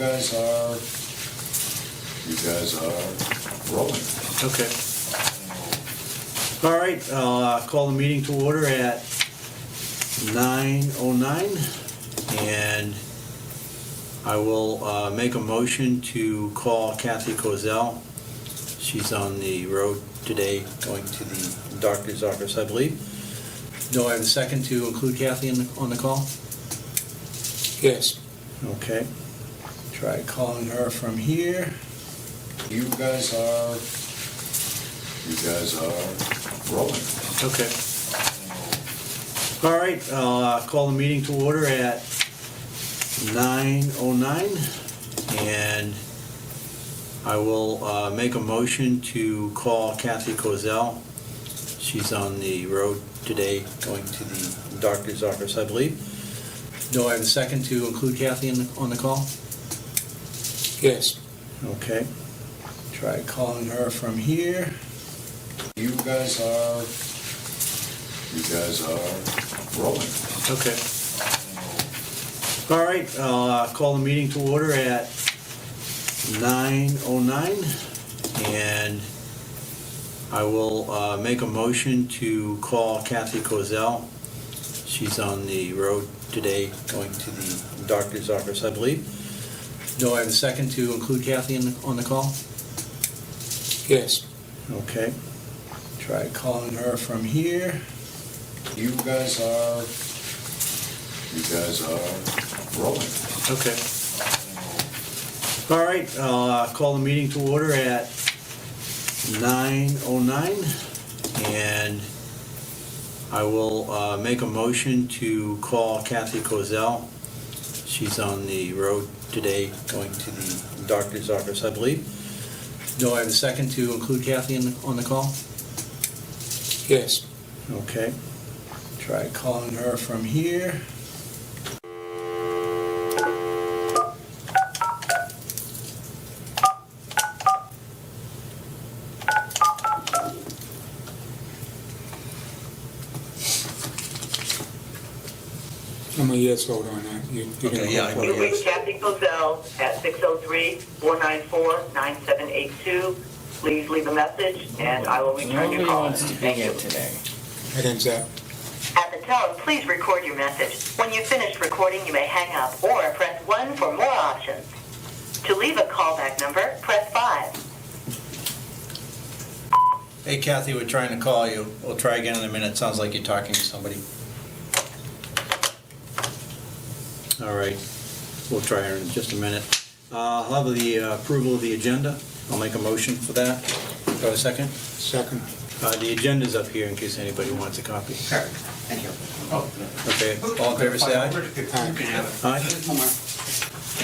guys are rolling. Okay. All right, I'll call the meeting to order at 9:09, and I will make a motion to call Kathy Kozel. She's on the road today, going to the doctor's office, I believe. Do I have a second to include Kathy on the call? Yes. Okay. Try calling her from here. You guys are rolling. Okay. All right, I'll call the meeting to order at 9:09, and I will make a motion to call Kathy Kozel. She's on the road today, going to the doctor's office, I believe. Do I have a second to include Kathy on the call? Yes. Okay. Try calling her from here. You guys are rolling. Okay. All right, I'll call the meeting to order at 9:09, and I will make a motion to call Kathy Kozel. She's on the road today, going to the doctor's office, I believe. Do I have a second to include Kathy on the call? Yes. Okay. Try calling her from here. You guys are rolling. Okay. All right, I'll call the meeting to order at 9:09, and I will make a motion to call Kathy Kozel. She's on the road today, going to the doctor's office, I believe. Do I have a second to include Kathy on the call? Yes. Okay. Try calling her from here. I'm a yes vote on that. You Okay, can yeah, vote I for You it. reach Kathy Kozel at 603-494-9782. Please leave a message, and I will return your Nobody call. wants to be Thank here you. today. That ends that. At the tone, please record your message. When you've finished recording, you may hang up or press 1 for more options. To leave a callback number, press 5. Hey Kathy, we're trying to call you. We'll try again in a minute. Sounds like you're talking to somebody. All right, we'll try her in just a minute. I'll have the approval of the agenda. I'll make a motion for that. Do I have a second? Second. The agenda's up here in case anybody wants a copy. Thank you. Okay, all in favor, say aye. You can have it. Aye?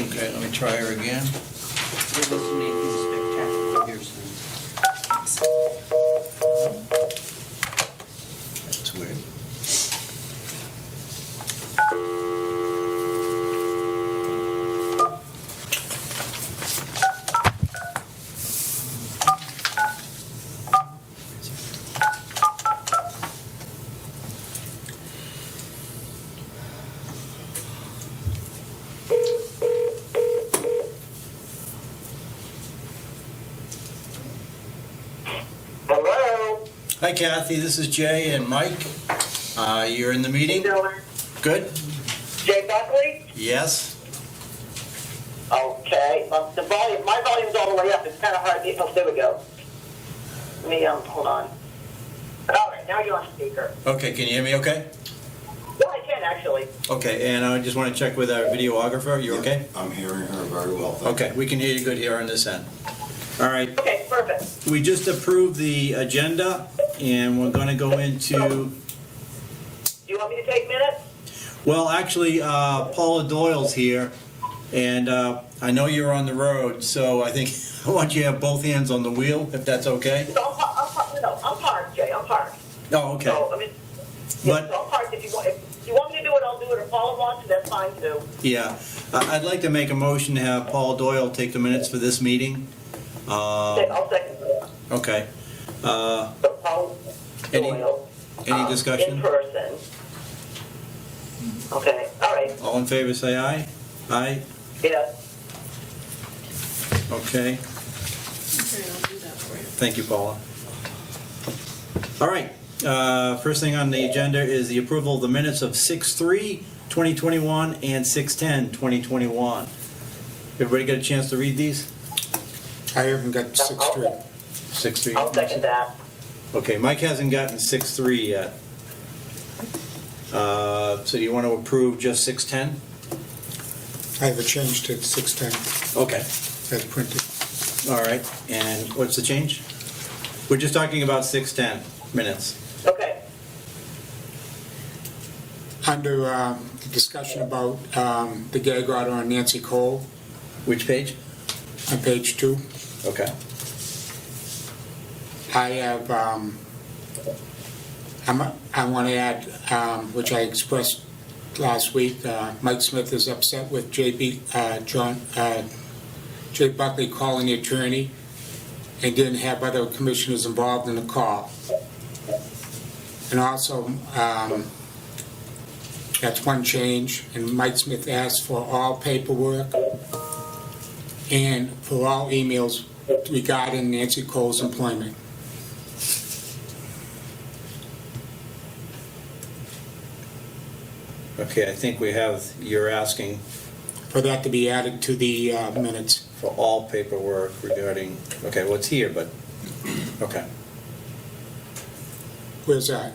Okay, let me try her again. It was making spectacular. Here's That's weird. Hello? Hi Kathy, this is Jay and Mike. You're in the meeting? Good? Jay Buckley? Yes? Okay. The volume, my volume's all the way up. It's kind of hard to... Oh, there we go. Let me, hold on. All right, now you're on speaker. Okay, can you hear me okay? Yeah, I can, actually. Okay, and I just want to check with our videographer. You okay? I'm hearing her very well. Thank Okay, we can hear you good here on this end. All right, Okay, perfect. we just approved the agenda, and we're going to go into, Do you want me to take minutes? well, actually, Paula Doyle's here, and I know you're on the road, so I think I want you to have both hands on the wheel, if that's okay. No, I'm parked, Jay. I'm parked. Oh, okay. So, I mean, But- so I'm parked. If you want me to do it, I'll do it. If Paula wants to, that's fine too. Yeah, I'd like to make a motion to have Paula Doyle take the minutes for this meeting. I'll second that. Okay. So Paula Any- Doyle, Any discussion? in person. Okay. All right. All in favor, say aye. Aye. Yes. Okay, Okay, I'll do that for you. thank you, Paula. All right, first thing on the agenda is the approval of the minutes of 6/3/2021 and 6/10/2021. Everybody get a chance to read these? I haven't got 6-3. 6/3? I'll second that. Okay, Mike hasn't gotten 6/3 yet. So do you want to approve just 6/10? I have a change to 6-10 Okay. as printed. All right, and what's the change? We're just talking about 6/10 minutes. Okay. Under discussion about the gag order on Nancy Cole Which page? on page 2, Okay. I have, I want to add, which I expressed last week, Mike Smith is upset with Jay Buckley calling the attorney and didn't have other commissioners involved in the call. And also, that's one change, and Mike Smith asked for all paperwork and for all emails regarding Nancy Cole's employment. Okay, I think we have, you're asking For that to be added to the minutes. for all paperwork regarding, okay, what's here, but, okay, Where's that?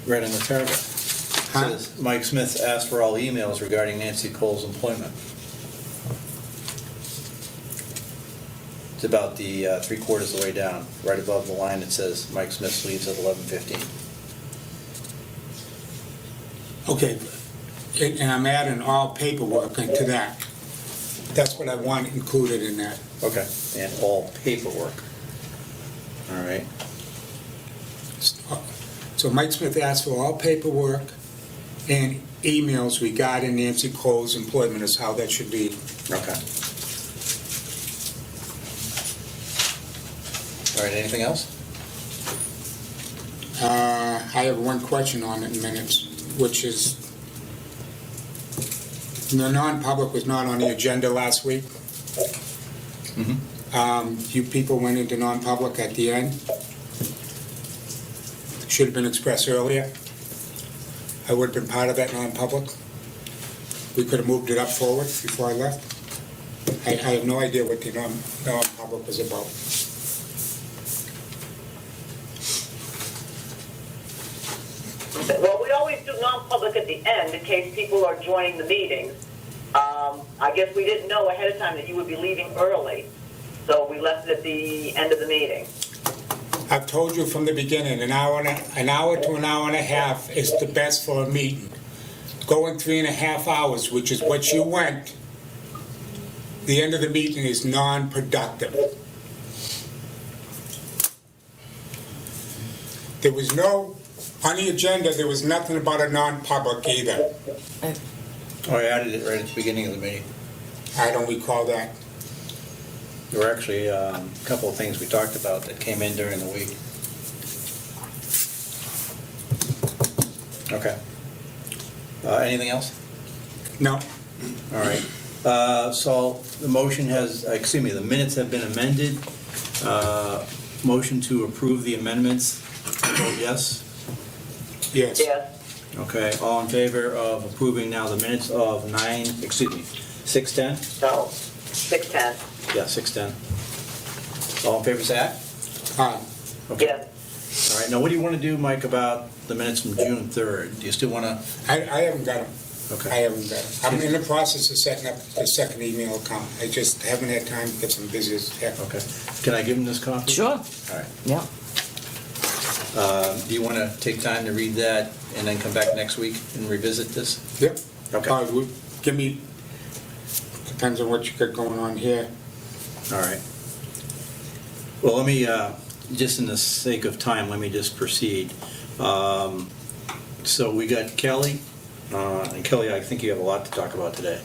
right in the paragraph. It Huh? says, Mike Smith asked for all emails regarding Nancy Cole's employment. It's about the 3/4 of the way down, right above the line that says Mike Smith leaves at 11:15. Okay, and I'm adding all paperwork into that. That's what I want included in that. Okay, and all paperwork. All right, So Mike Smith asked for all paperwork and emails regarding Nancy Cole's employment is how that should be. okay. All right, anything else? I have one question on it in minutes, which is, the non-public was not on the agenda last week. You people went into non-public at the end. Should have been expressed earlier. I would have been part of that non-public. We could have moved it up forward before I left. I have no idea what the non-public was about. Well, we always do non-public at the end in case people are joining the meetings. I guess we didn't know ahead of time that you would be leaving early, so we left it at the end of the meeting. I've told you from the beginning, an hour to an hour and a half is the best for a meeting. Going 3.5 hours, which is what you went, the end of the meeting is non-productive. There was no, on the agenda, there was nothing about a non-public either. Oh, I added it right at the beginning of the meeting. I don't recall that. There were actually a couple of things we talked about that came in during the week. Okay. Anything else? No. All right. So the motion has, excuse me, the minutes have been amended. Motion to approve the amendments. Vote yes. Yes. Yes. Okay. All in favor of approving now the minutes of 6:10? No. 6:10. Yeah, 6:10. All in favor, say aye. Aye. Okay. Yes. All right. Now, what do you want to do, Mike, about the minutes from June 3rd? Do you still want to? I haven't got them. Okay. I haven't got them. I'm in the process of setting up a second email account. I just haven't had time to get some busy as heck. Okay. Can I give him this copy? Sure. All right. Yeah. Do you want to take time to read that and then come back next week and revisit this? Yep. Okay. Give me, depends on what you got going on here. All right. Well, let me, just in the sake of time, let me just proceed. So we got Kelly, and Kelly, I think you have a lot to talk about today.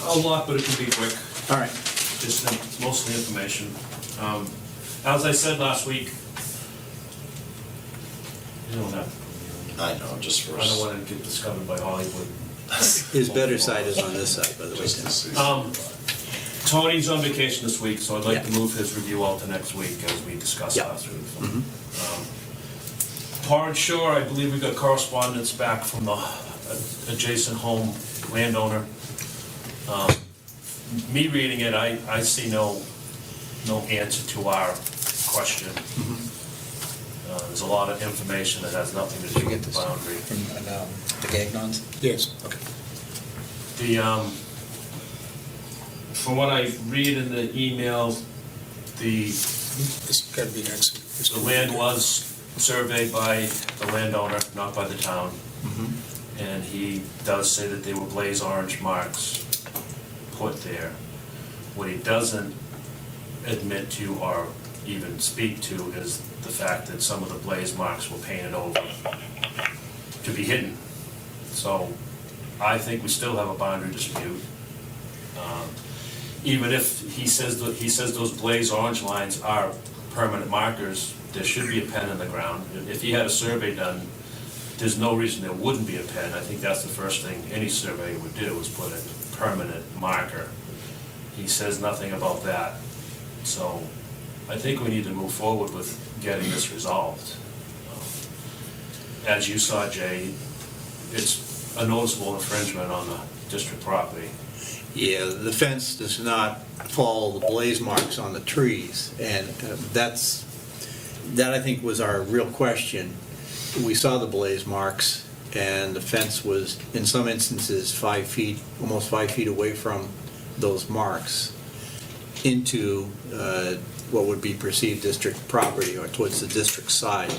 A lot, but it can be quick, All right. just mostly information. As I said last week, you don't have, I know, just for I don't want to get discovered by Hollywood. His better side is on this side, by the way. Just to Tim. see. Tony's on vacation this week, so I'd like to Yeah. move his review out to next week, as we discussed Yeah. last week. Pond Shore, I believe we got correspondence back from the adjacent home landowner. Me reading it, I see no answer to our question. There's a lot of information that has nothing to Did do you get with the this boundary. from the Gagnons? Yes. Okay. From what I read in the email, the It's gotta be next week. The land was surveyed by the landowner, not by the town. And he does say that they were blaze orange marks put there. What he doesn't admit to or even speak to is the fact that some of the blaze marks were painted over to be hidden. So I think we still have a boundary dispute. Even if he says those blaze orange lines are permanent markers, there should be a pen in the ground. If he had a survey done, there's no reason there wouldn't be a pen. I think that's the first thing any surveyor would do, is put a permanent marker. He says nothing about that. So I think we need to move forward with getting this resolved. As you saw, Jay, it's a noticeable infringement on the district property. Yeah, the fence does not follow the blaze marks on the trees, and that I think was our real question. We saw the blaze marks, and the fence was, in some instances, 5 feet, almost 5 feet away from those marks into what would be perceived district property, or towards the district side.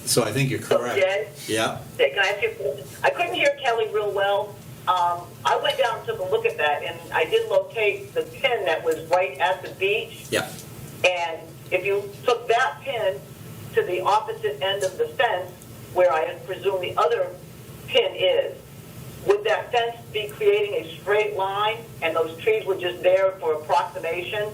So I think you're correct. Jay? Yeah. Can I ask you a question? I couldn't hear Kelly real well. I went down and took a look at that, and I did locate the pin that was right at the beach. Yeah. And if you took that pin to the opposite end of the fence, where I presume the other pin is, would that fence be creating a straight line, and those trees were just there for approximation?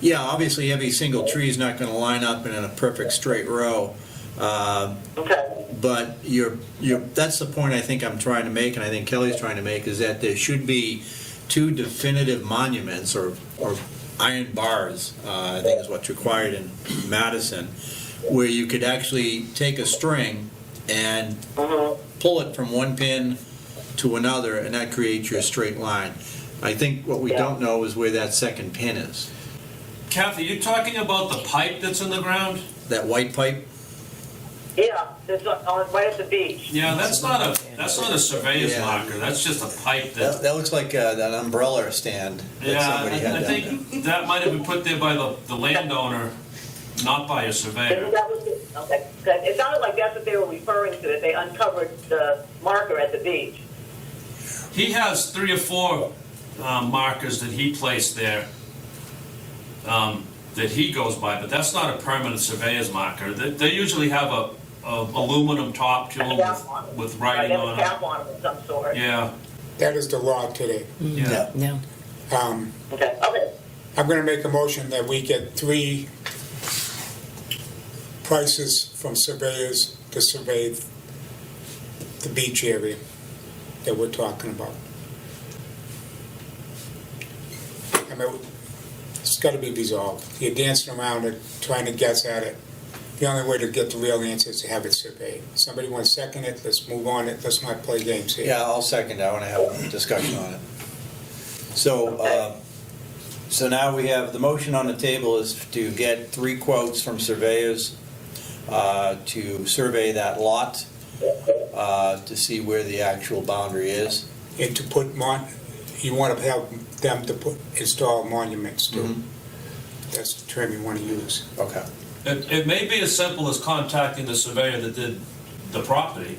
Yeah, obviously every single tree is not going to line up in a perfect straight row. Okay. But that's the point I think I'm trying to make, and I think Kelly's trying to make, is that there should be two definitive monuments or iron bars, I think is what's required in Madison, where you could actually take a string and pull it from one pin to another, and that creates your straight line. I think what we don't know is where that second pin is. Kathy, you talking about the pipe that's in the ground? That white pipe? Yeah, it's right at the beach. Yeah, that's not a surveyor's Yeah. marker. That's just a pipe that. That looks like that umbrella stand that Yeah, somebody had I down there. think that might have been put there by the landowner, not by a surveyor. That was it. Okay. It sounded like that's what they were referring to, that they uncovered the marker at the beach. He has 3 or 4 markers that he placed there that he goes by, but that's not a permanent surveyor's marker. They usually have a aluminum top to them with writing They have a on cap it. on them of some sort. Yeah, That is the law today. yeah. No. Okay. Okay. I'm gonna make a motion that we get 3 prices from surveyors to survey the beach area that we're talking about. I mean, it's gotta be resolved. You're dancing around it, trying to guess at it. The only way to get the real answer is to have it surveyed. Somebody want to second it? Let's move on it. Let's not play games here. Yeah, I'll second that. I want to have a discussion on it. So, so now we have, the motion on the table is to get 3 quotes from surveyors to survey that lot, to see where the actual boundary is. And to put you want to have them to install monuments too. That's the term you want to use. Okay. It may be as simple as contacting the surveyor that did the property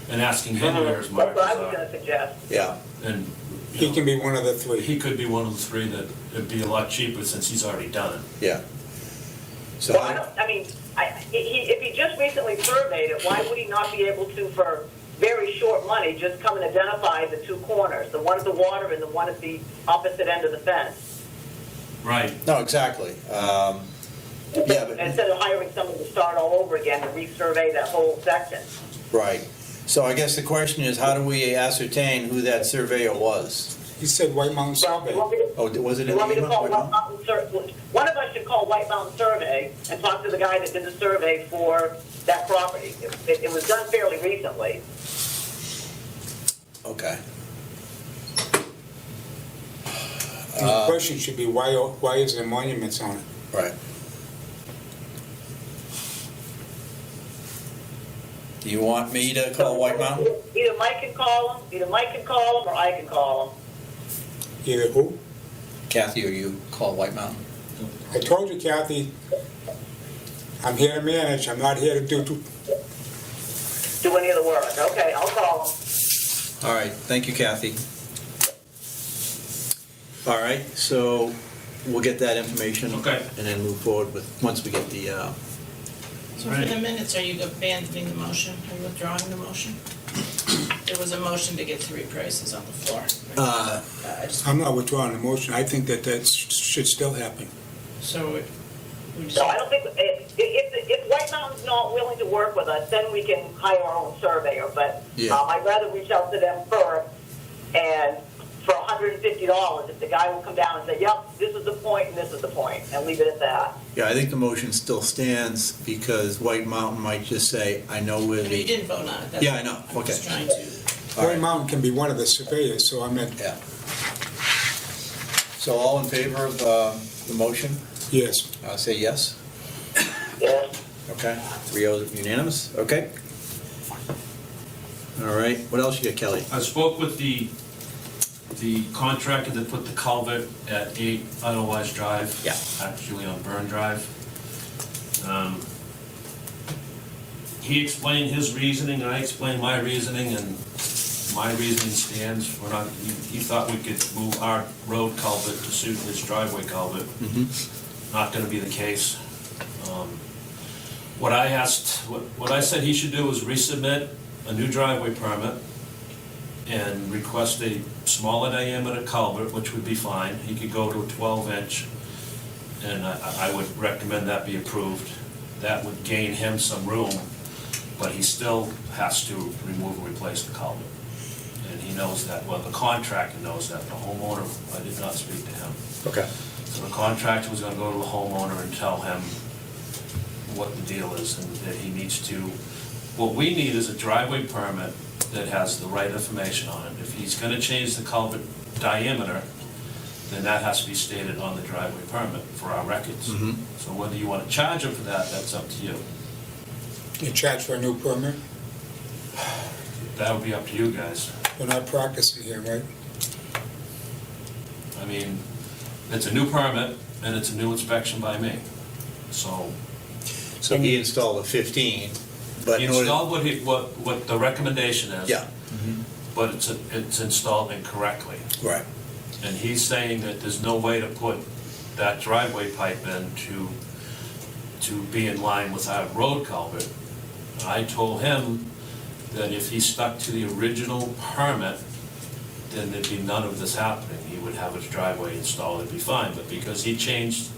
and asking him where his That's markers what I was going are. to suggest. Yeah. And He can be one of the 3. he could be one of the 3 that it'd be a lot cheaper since he's already done it. Yeah. So Well, if he just recently surveyed it, why would he not be able to, for very short money, just come and identify the 2 corners, the one at the water and the one at the opposite end of the fence? Right. no, exactly. Yeah, but Instead of hiring someone to start all over again and resurvey that whole section. right. So I guess the question is, how do we ascertain who that surveyor was? He said White Mountain So, Survey. you want me to- Oh, was it You in want me the to email? call White Mountain one of us should call White Mountain Survey and talk to the guy that did the survey for that property. It was done fairly recently. Okay. The question should be, why is there monuments on it? Right. Do you want me to call White Mountain? Either Mike can call him, or I can call him. Either who? Kathy, or you call White Mountain? I told you, Kathy, I'm here to manage, I'm not here to do Do any of the work. Okay, I'll call him. All right, thank you, Kathy. All right, so we'll get that information. Okay. And then move forward with, once we get the, So for the minutes, are you abandoning the motion? Are you withdrawing the motion? There was a motion to get 3 prices on the floor. I just, I'm not withdrawing the motion, I think that should still happen. so we just, So I don't think, if White Mountain's not willing to work with us, then we can hire our own surveyor, but Yeah. I'd rather reach out to them first, and for $150, if the guy will come down and say, yep, this is the point and this is the point, and leave it at that. yeah, I think the motion still stands because White Mountain might just say, I know where you the, didn't vote on it. That's- Yeah, I know. I'm just Okay. trying to, All White right. Mountain can be one of the surveyors, so I meant, yeah. So all in favor of the motion, yes. say yes? Yeah. Okay, 3-0 unanimous, okay? All right, what else you got, Kelly? I spoke with the contractor that put the culvert at 8 Idlewise Drive. Yeah. Actually on Burn Drive. He explained his reasoning, I explained my reasoning, and my reasoning stands. We're not, he thought we could move our road culvert to suit his driveway culvert. Not gonna be the case. What I asked, what I said he should do is resubmit a new driveway permit and request a smaller diameter culvert, which would be fine. He could go to a 12-inch, and I would recommend that be approved. That would gain him some room, but he still has to remove and replace the culvert. And he knows that, well, the contractor knows that, the homeowner, I did not speak to him. Okay. So the contractor was gonna go to the homeowner and tell him what the deal is, and that he needs to, what we need is a driveway permit that has the right information on it. If he's gonna change the culvert diameter, then that has to be stated on the driveway permit for our records. So whether you wanna charge him for that, that's up to you. You charge for a new permit? That would be up to you guys. We're not practicing here, right? I mean, it's a new permit, and it's a new inspection by me. So, So he installed a 15, but he in order. installed what the recommendation is. Yeah, But it's installed incorrectly. right. And he's saying that there's no way to put that driveway pipe in to be in line with our road culvert. I told him that if he stuck to the original permit, then there'd be none of this happening. He would have his driveway installed, it'd be fine. But because he changed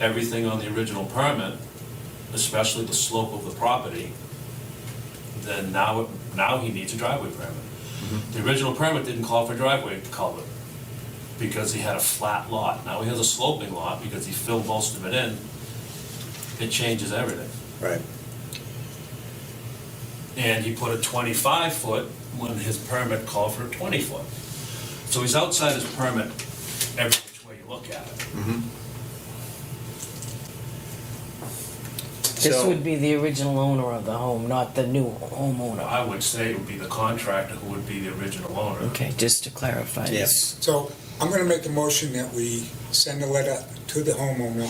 everything on the original permit, especially the slope of the property, then now he needs a driveway permit. The original permit didn't call for driveway culvert because he had a flat lot. Now he has a sloping lot because he filled most of it in. It changes everything. Right. And he put a 25-foot when his permit called for a 20-foot. So he's outside his permit every which way you look at it. This So- would be the original owner of the home, not the new homeowner. I would say it would be the contractor who would be the original owner. Okay, just to clarify Yeah. this. So I'm gonna make a motion that we send a letter to the homeowner.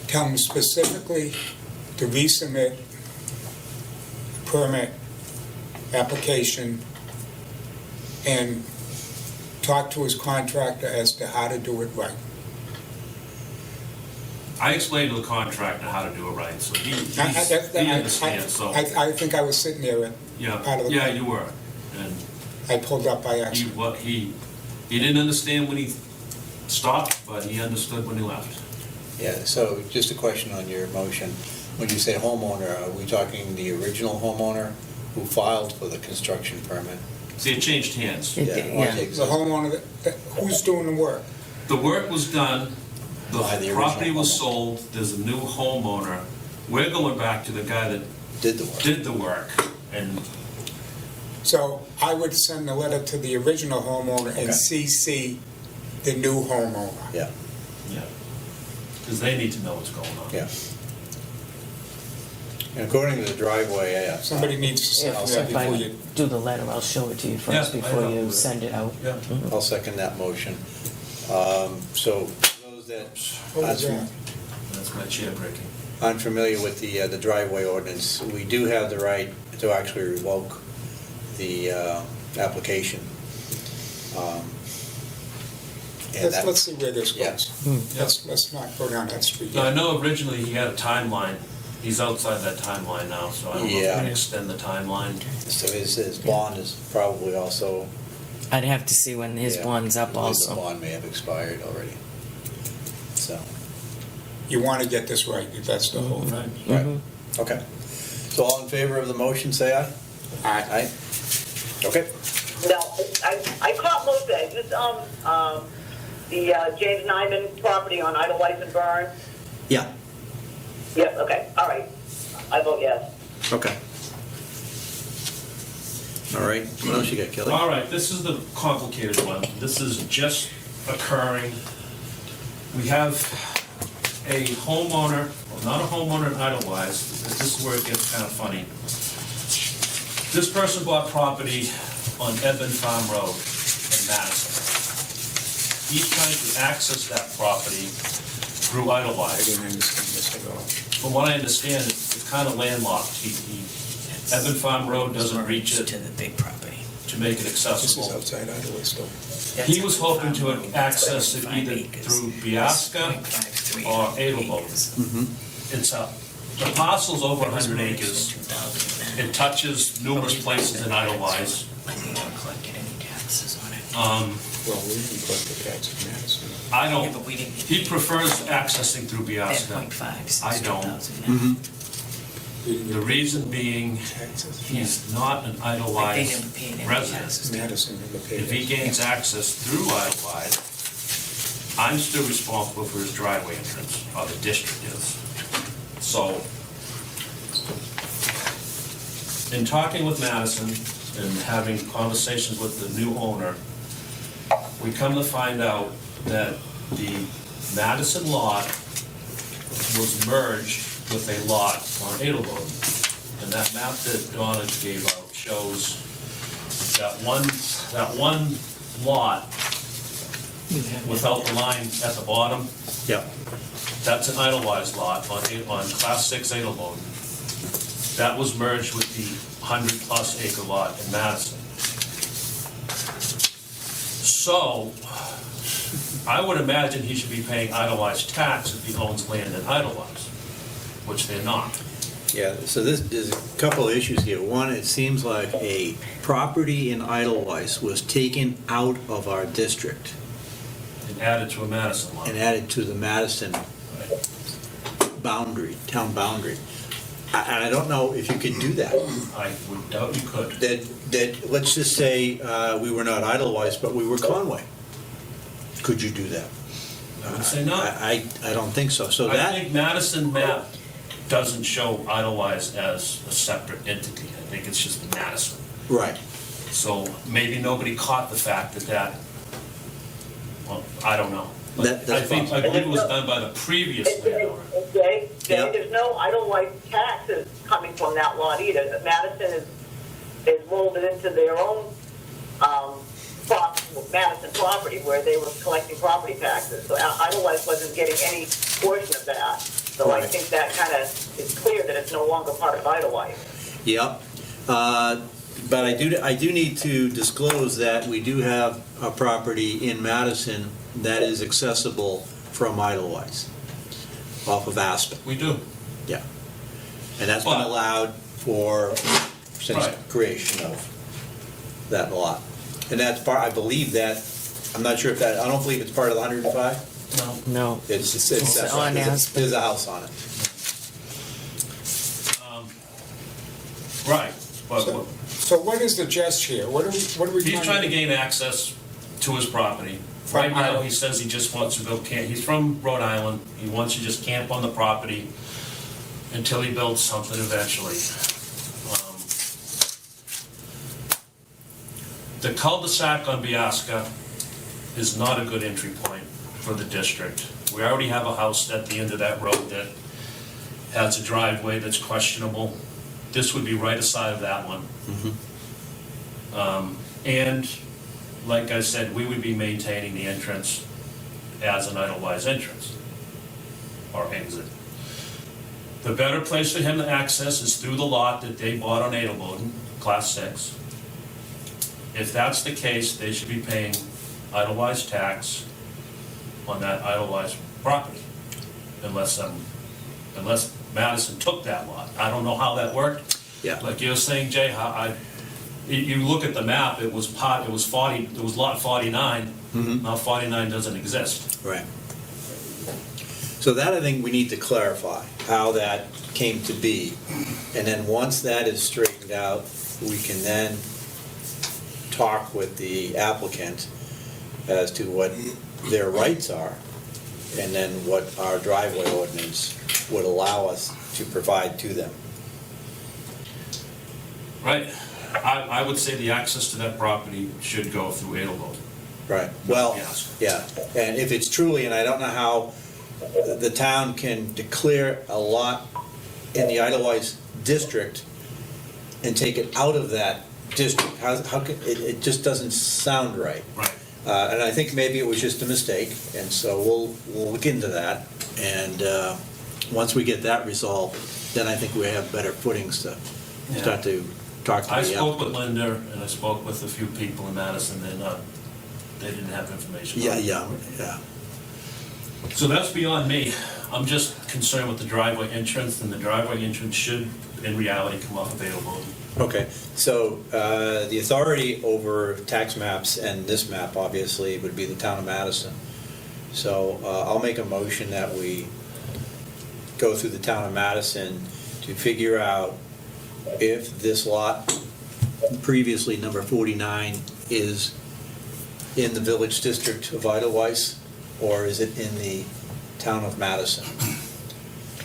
Tell him specifically to resubmit permit application and talk to his contractor as to how to do it right. I explained to the contractor how to do it right, so he I understands, so, think I was sitting there and part of the- yeah, you were. And I pulled up by accident. he didn't understand when he stopped, but he understood when he left. Yeah, so just a question on your motion. When you say homeowner, are we talking the original homeowner who filed for the construction permit? See, it changed hands. It- yeah. The homeowner, who's doing the work? The work was done, By the the original property was homeowner. sold, there's a new homeowner. We're going back to the guy that Did the work. did the work, and So I would send a letter to the original homeowner and Okay. CC the new homeowner. Yeah, because they need to know what's going on. yeah. And according to the driveway, yeah. Somebody needs to If send that if I before you. do the letter, I'll show it to you first Yeah, I before know. you send it out. Yeah. I'll second that motion. So those that What was that? That's my chair breaking. unfamiliar with the driveway ordinance, we do have the right to actually revoke the application. And that- Let's see where this Yeah. goes. Hmm. Let's not go down that street Now, I yet. know originally he had a timeline. He's outside that timeline now, so I don't know if we Yeah. can extend the timeline. So his bond is probably also. I'd have to see when his yeah, bond's up I believe The also. bond may have expired already. So, You want to get this right, that's the whole thing. right, Mhm. okay. So all in favor of the motion, say aye. Aye. Aye. Okay. No, I caught most of it, just, the James Nyman property on Idlewife and Burn. Yeah, Yep, okay, all right. I vote yes. okay. All right, what else you got, Kelly? All right, this is the complicated one. This is just occurring. We have a homeowner, well, not a homeowner in Idlewild, this is where it gets kind of funny. This person bought property on Edmund Farm Road in Madison. He's trying to access that property through I Idlewild. didn't understand this at all. From what I understand, it's kind of landlocked. Edmund Farm Road doesn't reach it To the big property. to make it This is accessible. outside Idlewild still. He was hoping to access it either through Biasca or Edelboat. Mhm. It's the parcel's over 100 acres. It touches numerous places in Idlewild. Collected any taxes on it. Well, we didn't collect the tax in Madison. I Yeah, don't, but we didn't. he prefers accessing through At Biasca. 0.5 since I don't. 2009. We didn't The get reason being, taxes. he's not an Like, they Idlewild never paid any resident. taxes. Madison never paid If he us. gains access through Idlewild, I'm still responsible for his driveway entrance, or the district is. So, in talking with Madison and having conversations with the new owner, we come to find out that the Madison lot was merged with a lot on Edelboat. And that map that Donna gave out shows that one lot You have it. without the line at the bottom, Yeah, that's an Idlewild lot on Class 6 Edelboat. That was merged with the 100-plus acre lot in Madison. So, I would imagine he should be paying Idlewild tax if he owns land in Idlewild, which they're not. yeah, so there's a couple of issues here. One, it seems like a property in Idlewild was taken out of our district And added to a Madison lot. and added to the Madison boundary, town boundary. And I don't know if you could do that. I would doubt you could. That, let's just say we were not Idlewild, but we were Conway. Could you do that? I would say not. I don't think so. So I that, think Madison map doesn't show Idlewild as a separate entity. I think it's just Madison. right, So maybe nobody caught the fact that, well, I don't know. But That's I believe it was done by the previous landowner. Jay, Yeah. there's no Idlewild taxes coming from that lot either. Madison is rolled it into their own, Madison property where they were collecting property taxes. So Idlewild wasn't getting any portion of that. So I Right. think that kind of is clear that it's no longer part of Idlewild. yep. But I do need to disclose that we do have a property in Madison that is accessible from Idlewild, off of Aspen. We do. And that's been But- allowed since Right. creation of that lot. And that's part, I believe that, I'm not sure if that, I don't believe it's part of the 105. No. No. It's on Aspen. there's a house on it. So what is the gist here? What are we He's trying to gain access to his property. From Right now, Ireland. he says he just wants to build camp, he's from Rhode Island, he wants to just camp on the property until he builds something eventually. The cul-de-sac on Biasca is not a good entry point for the district. We already have a house at the end of that road that has a driveway that's questionable. This would be right aside of that one. And like I said, we would be maintaining the entrance as an idlewise entrance or exit. The better place for him to access is through the lot that they bought on Adelboden, Class 6. If that's the case, they should be paying idlewise tax on that idlewise property, unless Madison took that lot. I don't know how that worked. Yeah. Like you were saying, Jay, you look at the map, it was lot 49. Now 49 doesn't exist. Right. So that, I think we need to clarify how that came to be. And then once that is straightened out, we can then talk with the applicant as to what their rights are, and then what our driveway ordinance would allow us to provide to them. Right. I would say the access to that property should go through Adelboden. Right. Well, Yes. yeah, and if it's truly, and I don't know how the town can declare a lot in the Idlewild district and take it out of that district. How can, it just doesn't sound right. Right. And I think maybe it was just a mistake, and so we'll look into that. And once we get that resolved, then I think we have better footings to start to talk to the I spoke with applicant. Linda, and I spoke with a few people in Madison, they didn't have information. Yeah. So that's beyond me. I'm just concerned with the driveway entrance, and the driveway entrance should, in reality, come off of Adelboden. Okay, so the authority over tax maps and this map, obviously, would be the town of Madison. So I'll make a motion that we go through the town of Madison to figure out if this lot, previously number 49, is in the village district of Edelweiss, or is it in the town of Madison?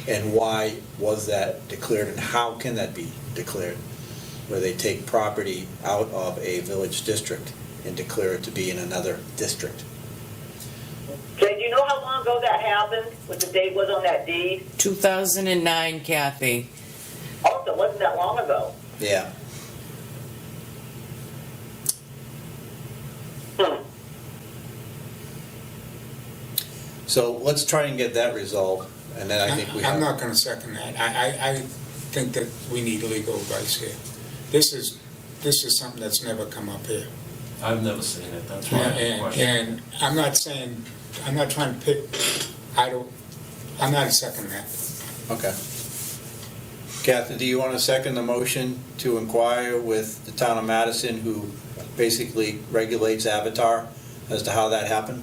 And why was that declared, and how can that be declared? Where they take property out of a village district and declare it to be in another district. Jay, do you know how long ago that happened? What the date was on that deed? 2009, Kathy. Also, it wasn't that long ago. Yeah. So let's try and get that resolved, and then I think we have... I'm not gonna second that. I think that we need legal advice here. This is something that's never come up here. I've never seen it, that's why I have a question. And I'm not saying, I'm not trying to pick, I'm not seconding that. Okay. Kathy, do you want to second the motion to inquire with the town of Madison, who basically regulates Avatar, as to how that happened?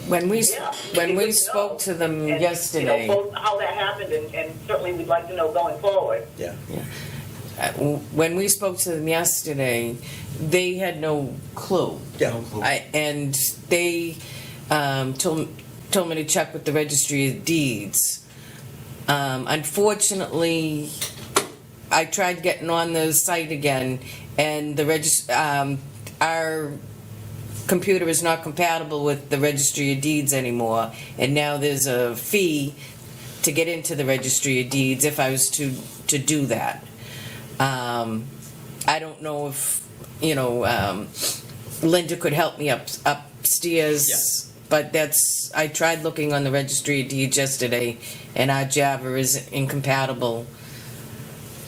When we Yeah, when we we would spoke know. to them And, yesterday, both how that happened, and certainly we'd like to know going forward. Yeah. when we spoke to them yesterday, they had no clue. Yeah. No clue. And they told me to check with the Registry of Deeds. Unfortunately, I tried getting on the site again, and our computer is not compatible with the Registry of Deeds anymore, and now there's a fee to get into the Registry of Deeds if I was to do that. I don't know if, Linda could help me upstairs. Yeah. But I tried looking on the Registry of Deeds yesterday, and our Java is incompatible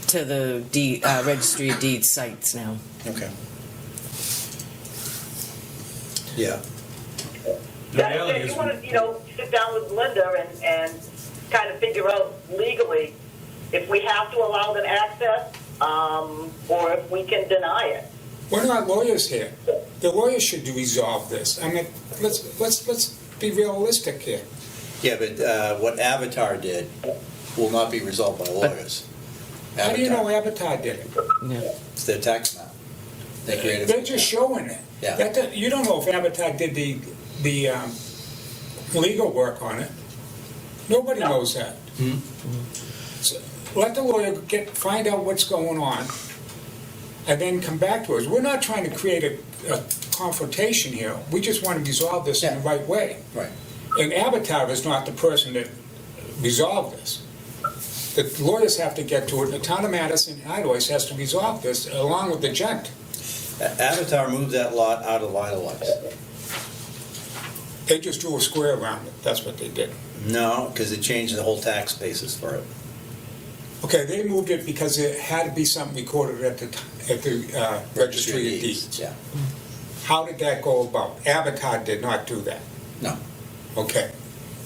to the Registry of Deeds sites now. Okay. Yeah. The That, reality if is, you want to, sit down with Linda and kind of figure out legally if we have to allow them access, or if we can deny it. We're not lawyers here. The lawyers should resolve this. I mean, let's be realistic here. Yeah, but what Avatar did will not be resolved by lawyers. How do you know Avatar. Avatar did it? It's their tax map. They created. They're just showing it. Yeah. You don't know if Avatar did the legal work on it. Nobody knows that. So let the lawyer find out what's going on, and then come back to us. We're not trying to create a confrontation here. We just want to resolve this in the right way. Right. And Avatar is not the person that resolved this. The lawyers have to get to it. The town of Madison, Idols, has to resolve this along with the gent. Avatar moved that lot out of Idolize. They just drew a square around it. That's what they did. No, because it changed the whole tax basis for it. Okay, they moved it because it had to be something recorded at the registry of deeds. Yeah. How did that go about? Avatar did not do that. No. Okay.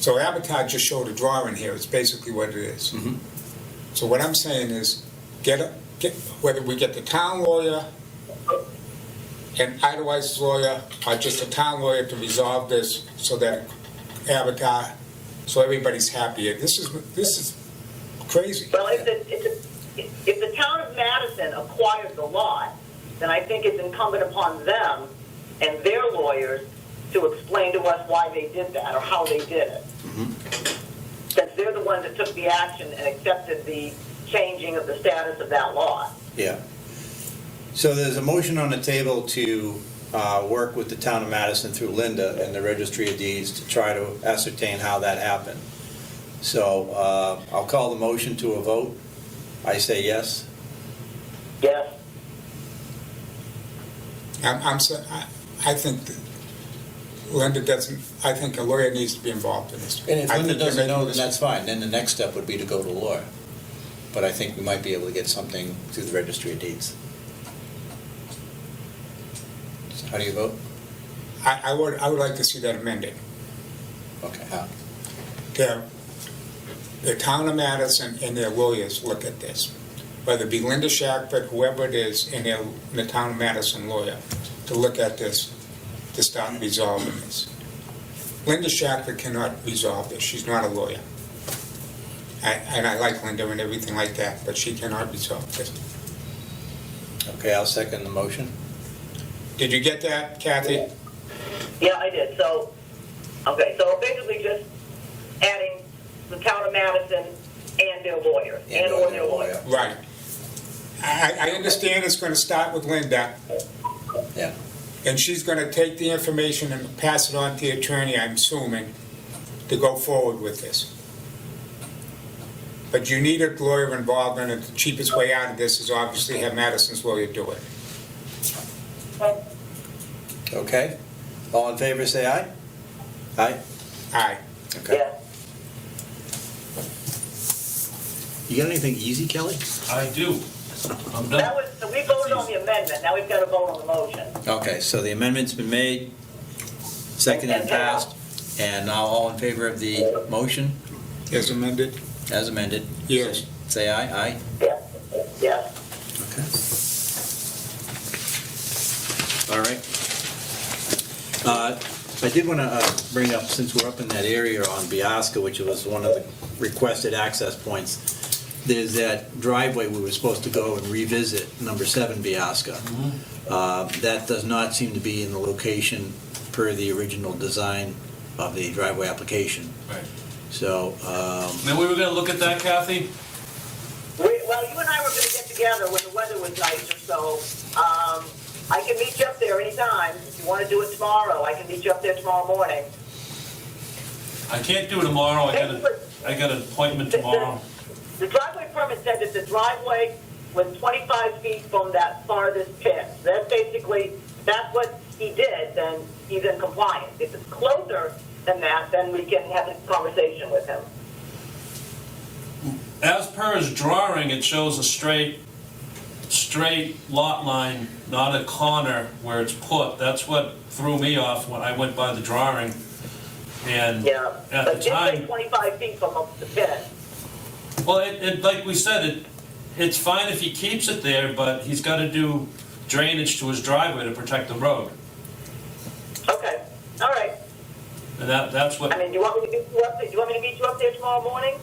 So Avatar just showed a drawing here. It's basically what it is. Mhm. So what I'm saying is, whether we get the town lawyer and Idolize's lawyer, or just a town lawyer to resolve this so that Avatar, so everybody's happy. This is crazy. Well, if the town of Madison acquired the lot, then I think it's incumbent upon them and their lawyers to explain to us why they did that or how they did it. Since they're the ones that took the action and accepted the changing of the status of that lot. Yeah. So there's a motion on the table to work with the town of Madison through Linda and the Registry of Deeds to try to ascertain how that happened. So I'll call the motion to a vote. I say yes. Yes. I think that Linda doesn't. I think a lawyer needs to be involved in this. And if I Linda think they're doesn't know, making then that's fine. Then the next step would be to go to a lawyer. But I think we might be able to get something through the Registry of Deeds. So how do you vote? I would like to see that amended. Okay, how? The town of Madison and their lawyers look at this, whether it be Linda Shackford, whoever it is, and the town of Madison lawyer, to look at this, to start resolving this. Linda Shackford cannot resolve this. She's not a lawyer. And I like Linda and everything like that, but she cannot resolve this. Okay, I'll second the motion. Did you get that, Kathy? Yeah, I did. So basically just adding the town of Madison and their lawyer, or their lawyer. Right. I understand it's going to start with Linda. Yeah. And she's going to take the information and pass it on to the attorney, I'm assuming, to go forward with this. But you need a lawyer involved, and the cheapest way out of this is obviously have Madison's lawyer do it. Okay. All in favor, say aye. Aye? Aye. Okay. Yeah. You got anything easy, Kelly? I do. I'm That done. was, so we voted on the amendment, now we've got to vote on the motion. Okay, so the amendment's been made, seconded and passed, and now all in favor of the motion As amended? as amended? Yes. Say aye. Aye? Yeah. Yeah. Okay. All right. I did want to bring up, since we're up in that area on Biasca, which was one of the requested access points, there's that driveway we were supposed to go and revisit, number 7 Biasca. That does not seem to be in the location per the original design of the driveway application. Right. So, Then we were gonna look at that, Kathy? Well, you and I were going to get together when the weather was nicer, so I can meet you up there anytime. If you want to do it tomorrow, I can meet you up there tomorrow morning. I can't do it tomorrow, I got an appointment tomorrow. The driveway permit said that the driveway was 25 feet from that farthest pit. That's what he did, then he's in compliance. If it's closer than that, then we can have a conversation with him. As per his drawing, it shows a straight lot line, not a corner where it's put. That's what threw me off when I went by the drawing. And Yeah, at but the it did say time, 25 feet from the pit. well, it like we said, it's fine if he keeps it there, but he's got to do drainage to his driveway to protect the road. Okay, all right. And that's what, I mean, do you want me to meet you up there? Do you want me to meet you up there tomorrow morning?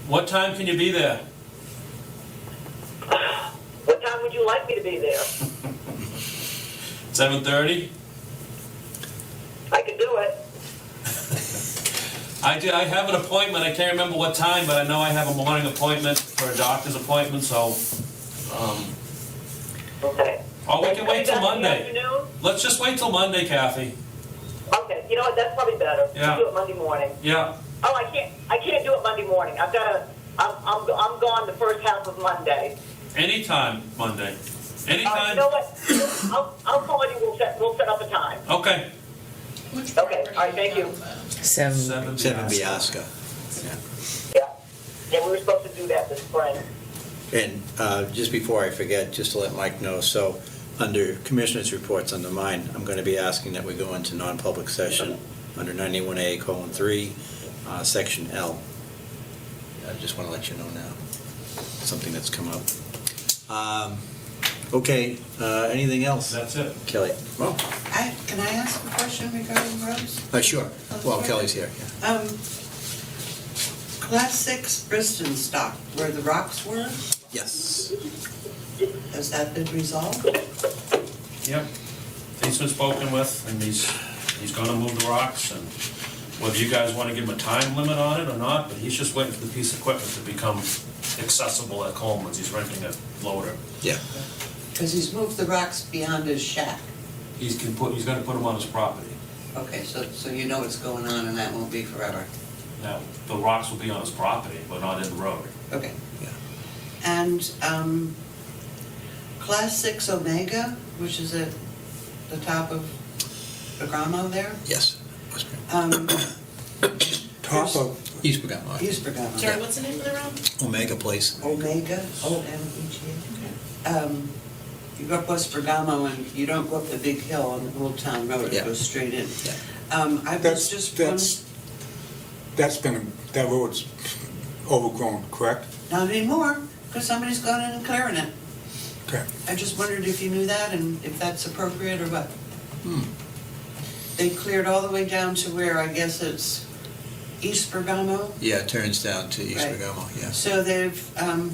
what time can you be there? would you like me to be there? 7:30? I could do it. I have an appointment, I can't remember what time, but I know I have a morning appointment for a doctor's appointment, so, Okay. oh, we can wait till In the Monday. afternoon? Let's just wait till Monday, Kathy. Okay, you know what, that's probably better. Yeah. Do it Monday morning. Yeah, Oh, I can't do it Monday morning. I'm gone the first half of Monday. anytime Monday. You Anytime, know what, I'll call you, we'll set up a time. okay. Which Okay, property all right, are thank you you. talking about? 7 Biasca. Yeah, we were supposed to do that this spring. And just before I forget, just to let Mike know, so under Commissioners' reports under mine, I'm going to be asking that we go into non-public session under 91A:3, Section L. I just want to let you know now, something that's come up. Okay, anything else? That's it. Kelly? Well, Can I ask a question regarding roads? sure. Well, Kelly's here, yeah. Class 6 Bristol stock, where the rocks were, Yes. has that been resolved? Yep. He's been spoken with, and he's gonna move the rocks, and whether you guys wanna give him a time limit on it or not, but he's just waiting for the piece of equipment to become accessible at Coleman's. He's renting a loader. Yeah. Because he's moved the rocks beyond his shack. He's gonna put them on his property. Okay, so you know what's going on and that won't be forever. Now, the rocks will be on his property, but not in the road. Okay. Yeah. And Class 6 Omega, which is at the top of Bergamo there, Yes. West Bergamo. Top of, East Bergamo. East Bergamo. Sorry, what's the name of the road? Omega Place. Omega, O-M-E-G-A. You go up West Bergamo and you don't go up the big hill on the Old Town Road, Yeah. it goes straight in. Yeah. I was just that road's overgrown, correct? not anymore, because somebody's gone in and clearing it. Okay. I just wondered if you knew that and if that's appropriate or what. They cleared all the way down to where I guess it's East Bergamo. Yeah, it turns down to East Right. Bergamo, yeah. So they've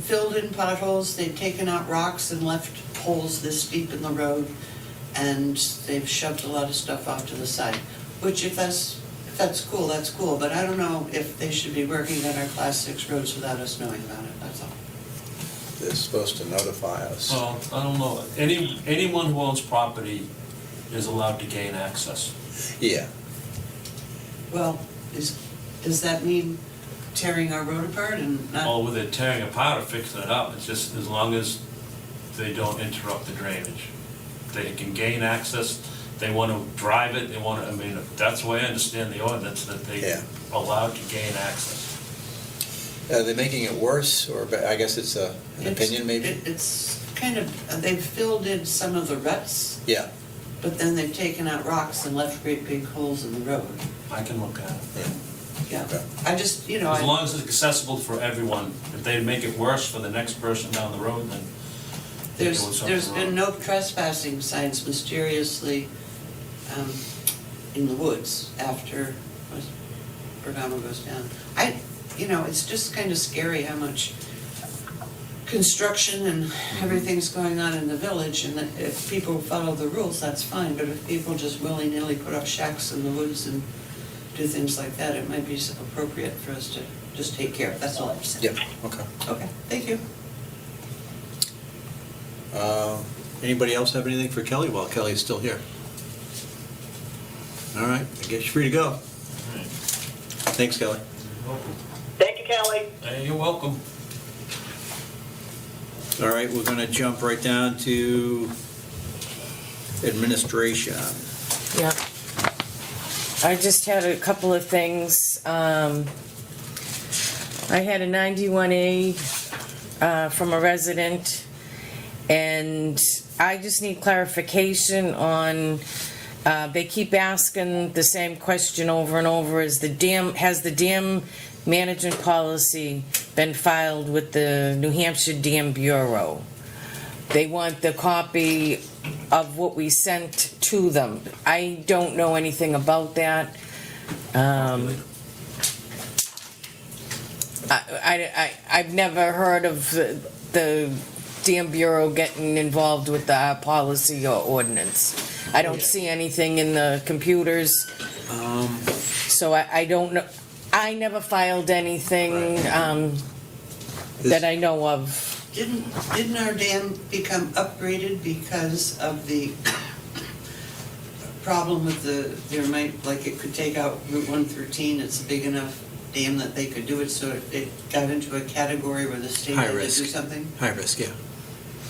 filled in potholes, they've taken out rocks and left holes this deep in the road, and they've shoved a lot of stuff off to the side, which if that's cool, that's cool, but I don't know if they should be working on our Class 6 roads without us knowing about it, that's all. They're supposed to notify us. Well, I don't know. Anyone who owns property is allowed to gain access. Yeah. Well, does that mean tearing our road apart and not? All with it tearing apart or fixing it up, it's just as long as they don't interrupt the drainage. They can gain access, they want to drive it, I mean, that's the way I understand the ordinance, that Yeah. they're allowed to gain access. Are they making it worse, or I guess it's an opinion maybe? It's kind of, they've filled in some of the ruts, Yeah, but then they've taken out rocks and left great big holes in the road. I can look at it. yeah. Yeah, Okay. I just, As long as it's accessible for everyone. If they make it worse for the next person down the road, then they're doing something there's been wrong. no trespassing signs mysteriously in the woods after Bergamo goes down. It's just kind of scary how much construction and everything's going on in the village, and that if people follow the rules, that's fine, but if people just willy-nilly put up shacks in the woods and do things like that, it might be appropriate for us to just take care of, that's all I'm saying. Yeah, okay. Okay, thank you. Anybody else have anything for Kelly while Kelly's still here? All right, I guess you're free to go. Thanks, Kelly. Thank you, Kelly. Hey, you're welcome. All right, we're going to jump right down to administration. Yeah. I just had a couple of things. I had a 91A from a resident, and I just need clarification on, they keep asking the same question over and over, has the dam management policy been filed with the New Hampshire Dam Bureau? They want the copy of what we sent to them. I don't know anything about that. I've never heard of the Dam Bureau getting involved with the policy or ordinance. I don't see anything in the computers, so I don't know. I never filed anything, that I know of. Didn't our dam become upgraded because of the problem with there might, like it could take out Route 113, it's a big enough dam that they could do it, so it got into a category where the state High had to do risk. something? High risk, yeah.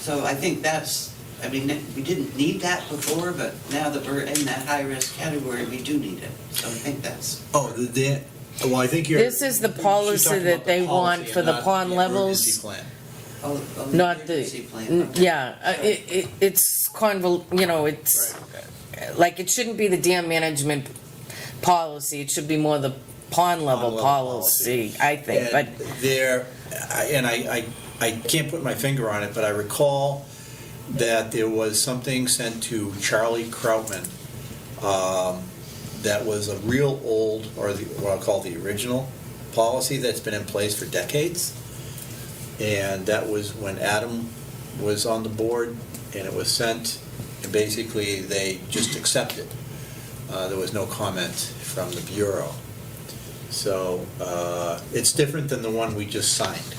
So I think we didn't need that before, but now that we're in that high-risk category, we do need it. So I think that's, Oh, well, I think you're. This is the she's policy talking that about they the want policy for and the not pond levels. emergency plan. Not emergency the, plan. yeah, it's it's, like, it shouldn't be the dam management policy, it should be more the pond level Pond level policy, I think, but, I can't put my finger on it, but I recall that there was something sent to Charlie Krautman, that was a real old, or what I'll call the original policy that's been in place for decades. And that was when Adam was on the board, and it was sent, and basically they just accepted. There was no comment from the Bureau. So it's different than the one we just signed,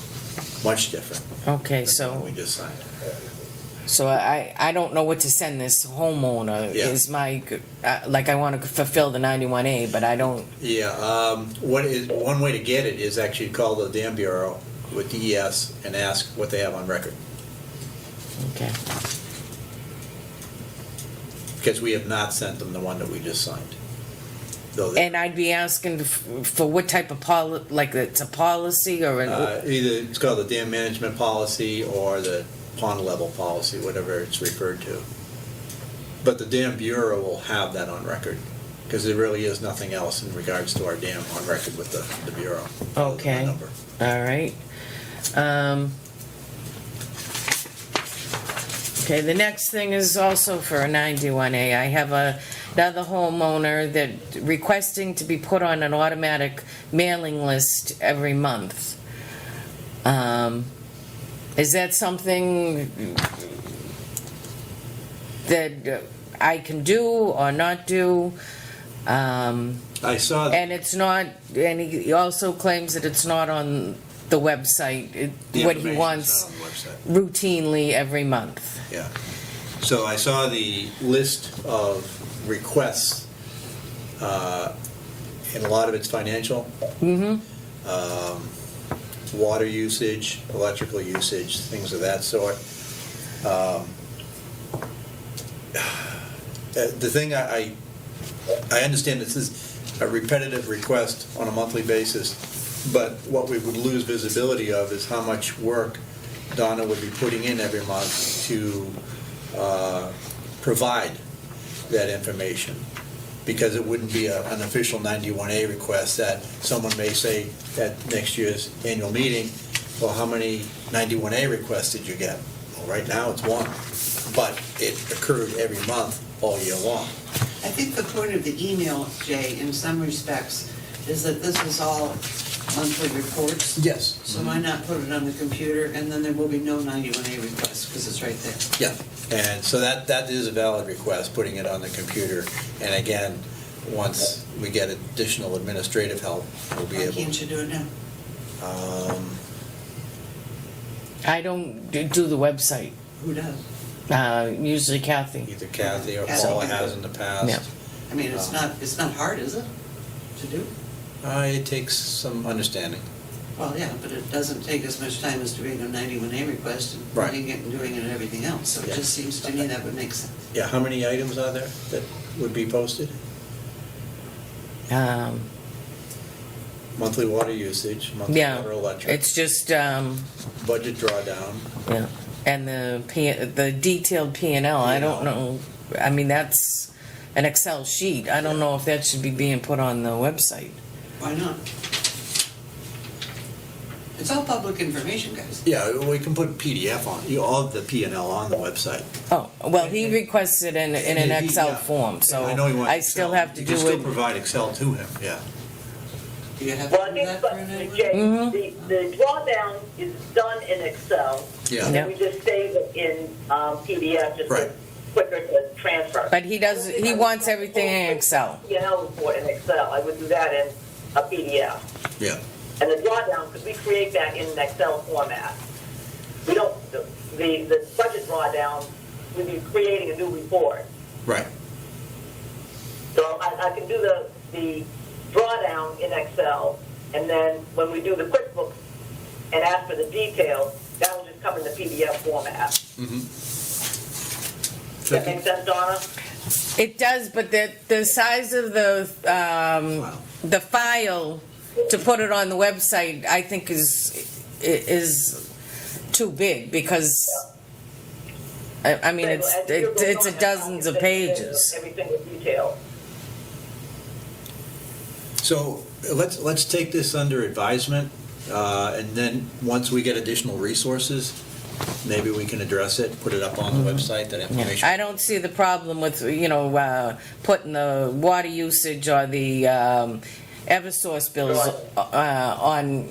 much different okay, than the one so, we just signed. so I don't know what to send this homeowner, Yeah. is my, like, I want to fulfill the 91A, but I don't, Yeah, one way to get it is actually call the Dam Bureau with DES and ask what they have on record, okay. because we have not sent them the one that we just signed. Though they- And I'd be asking for what type of like, it's a policy or an, Either it's called the dam management policy or the pond level policy, whatever it's referred to. But the Dam Bureau will have that on record, because there really is nothing else in regards to our dam on record with the Bureau. other than the Okay. number. all right. Okay, the next thing is also for a 91A. I have another homeowner that requesting to be put on an automatic mailing list every month. Is that something that I can do or not do? I saw, And it's not, and he also claims that it's not on the website, the what he information's wants not on the website. routinely every month. Yeah. So I saw the list of requests, and a lot of it's financial. Mm-hmm. Water usage, electrical usage, things of that sort. The thing I understand this is a repetitive request on a monthly basis, but what we would lose visibility of is how much work Donna would be putting in every month to provide that information. Because it wouldn't be an official 91A request that someone may say at next year's annual meeting, well, how many 91A requests did you get? Well, right now it's one, but it occurred every month all year long. I think the point of the email, Jay, in some respects, is that this is all monthly reports. Yes. So why not put it on the computer, and then there will be no 91A request, because it's right there. Yeah, and so that is a valid request, putting it on the computer. And again, once we get additional administrative help, we'll be Why able. can't you do it now? I don't do the website, Who does? usually Kathy. Either Kathy or Kathy. Paula has in the past. Yeah. I mean, it's not hard, is it, to do? It takes some understanding. Well, yeah, but it doesn't take as much time as doing a 91A request and Right. putting it and doing it and everything else. So it Yeah. just seems to me that would make sense. Yeah, how many items are there that would be posted? Monthly water usage, monthly Yeah, water electric, it's just, budget drawdown. yeah, and the detailed P&L, I don't know, I mean, that's an Excel sheet, I don't know if that should be being put on the website. Why not? It's all public information, guys. Yeah, we can put PDF on, all of the P&L on the website. Oh, well, he requests it in an Excel Yeah. form, so I know he wants I still Excel. have to You do can still it. provide Excel to him, yeah. Do you have Well, I to do think, that but for an annual? Jay, Mhm. the drawdown is done in Excel. Yeah. And then we just save it in PDF, just Right. quicker to transfer. But he wants everything in Excel. P&L report in Excel, I would do that in a PDF. Yeah, And the drawdown, because we create that in an Excel format. We don't, the budget drawdown, we'd be creating a new report. right. So I can do the drawdown in Excel, and then when we do the QuickBooks and ask for the details, that will just come in the PDF format. Mm-hmm. Does that make sense, Donna? It does, but the size of the file to put it on the website, I think is too big, because, I mean, it's a dozens of pages. Every single detail. So let's take this under advisement, and then once we get additional resources, maybe we can address it, put it up on the website, that Yeah. information. I don't see the problem with, putting the water usage or the Eversource bills on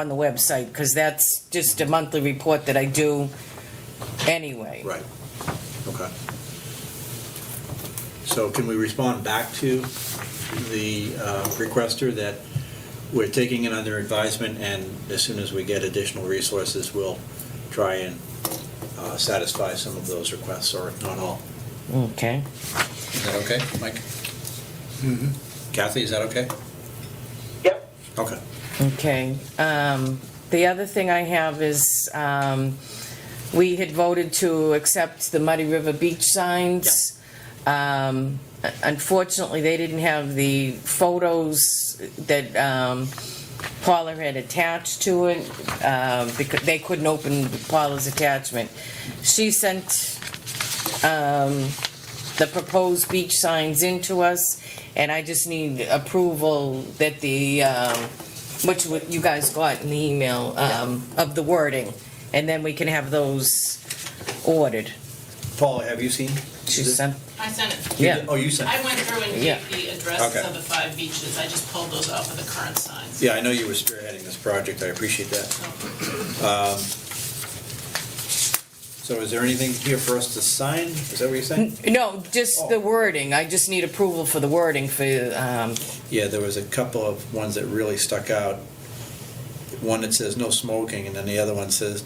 the website, because that's just a monthly report that I do anyway. Right, okay. So can we respond back to the requester that we're taking it under advisement, and as soon as we get additional resources, we'll try and satisfy some of those requests, or not all. Okay. Is that okay, Mike? Mm-hmm. Kathy, is that okay? Yep. Okay. Okay. The other thing I have is, we had voted to accept the Muddy River beach signs. Unfortunately, they didn't have the photos that Paula had attached to it, because they couldn't open Paula's attachment. She sent the proposed beach signs in to us, and I just need approval that which you guys got in the email, of the wording, and then we can have those ordered. Paula, have you seen? She sent, I sent it. You yeah. did? Oh, you sent I it. went through and Yeah. gave the addresses Okay. of the 5 beaches. I just pulled those off of the current signs. Yeah, I know you were spearheading this project, I appreciate that. So is there anything here for us to sign? Is that what you're saying? No, just the wording. I just need approval for the wording for, Yeah, there was a couple of ones that really stuck out. One that says no smoking, and then the other one says,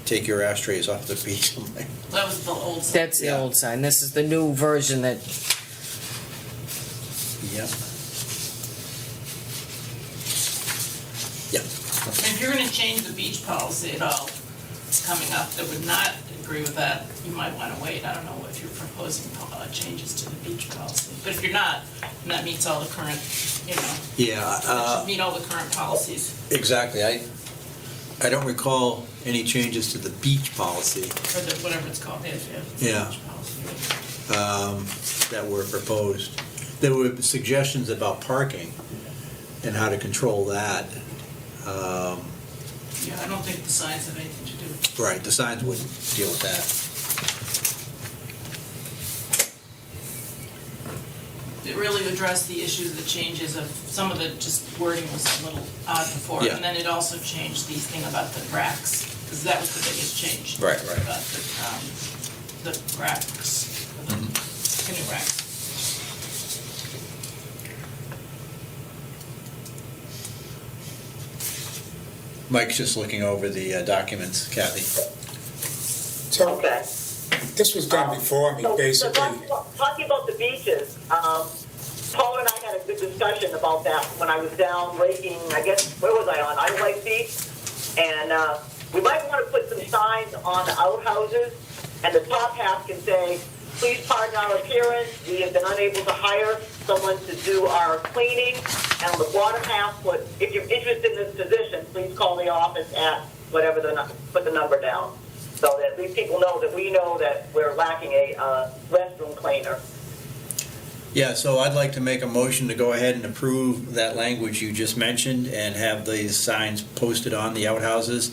take your ashtrays off the beach. I'm like, That was the old sign. that's the Yeah. old sign. This is the new version that, yeah. If you're gonna change the beach policy at all, it's coming up, that would not agree with that, you might wanna wait. I don't know if you're proposing changes to the beach policy. But if you're not, and that meets all the current, Yeah, it should meet all the current policies, exactly. I don't recall any changes to the beach policy or whatever it's called, Yeah. beach policy. that were proposed. There were suggestions about parking and how to control that. Yeah, I don't think the signs have anything to do with it. Right, the signs wouldn't deal with that. It really addressed the issues, the changes of, some of the just wording was a little odd before. Yeah. And then it also changed the thing about the racks, because that was the biggest change. Right. About the racks, the canoe racks. Mike's just looking over the documents, Kathy. So Okay. this was done before me, So basically. talking about the beaches, Paul and I had a good discussion about that when I was down raking, I guess, where was I on? Idle Beach? And we might want to put some signs on the outhouses, and the top half can say, please pardon our appearance, we have been unable to hire someone to do our cleaning. And on the bottom half, put, if you're interested in this position, please call the office at whatever put the number down. So that these people know that we know that we're lacking a restroom cleaner. Yeah, so I'd like to make a motion to go ahead and approve that language you just mentioned and have these signs posted on the outhouses.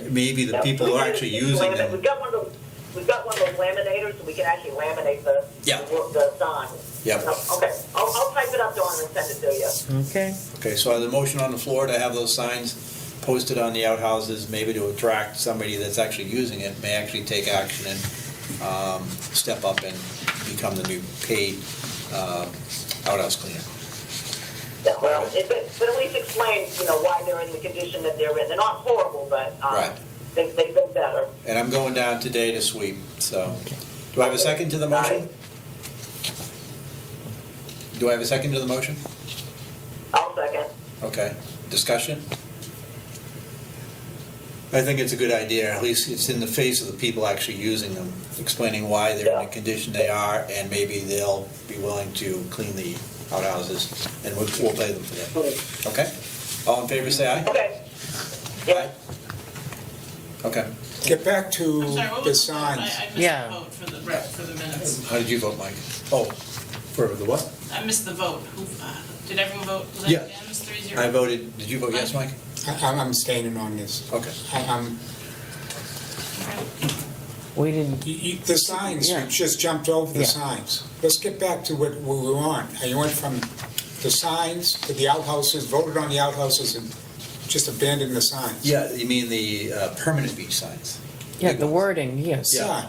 Maybe the people who are actually using them. We've got one of those we've got one of those laminators, so we can actually laminate the, Yeah. the sign. Yep. Okay, I'll type it up, Dawn, and send it to you. Okay. Okay, so I have the motion on the floor to have those signs posted on the outhouses, maybe to attract somebody that's actually using it, may actually take action and step up and become the new paid outhouse cleaner. Yeah, well, but at least explain, why they're in the condition that they're in. They're not horrible, but Right. they've been better. And I'm going down today to sweep, so. Do I have a second to the motion? Do I have a second to the motion? I'll second. Okay, discussion? I think it's a good idea, at least it's in the face of the people actually using them, explaining why they're in the condition they are, and maybe they'll be willing to clean the outhouses, and we'll pay them for that. Okay? All in favor, say aye. Okay. Aye. Okay. Get back to I'm sorry, what the was the vote? signs. I missed Yeah. the vote for the minutes. How did you vote, Mike? Oh, for the what? I missed the vote. Did everyone vote? Was that Yeah. unanimous, 3-0? I voted, did you vote yes, Mike? I'm staying on this. Okay. We didn't, The signs, you Yeah. just jumped over the Yeah. signs. Let's get back to what we were on. You went from the signs to the outhouses, voted on the outhouses, and just abandoned the signs. Yeah, you mean the permanent beach signs? yeah, the wording, yes. Yeah.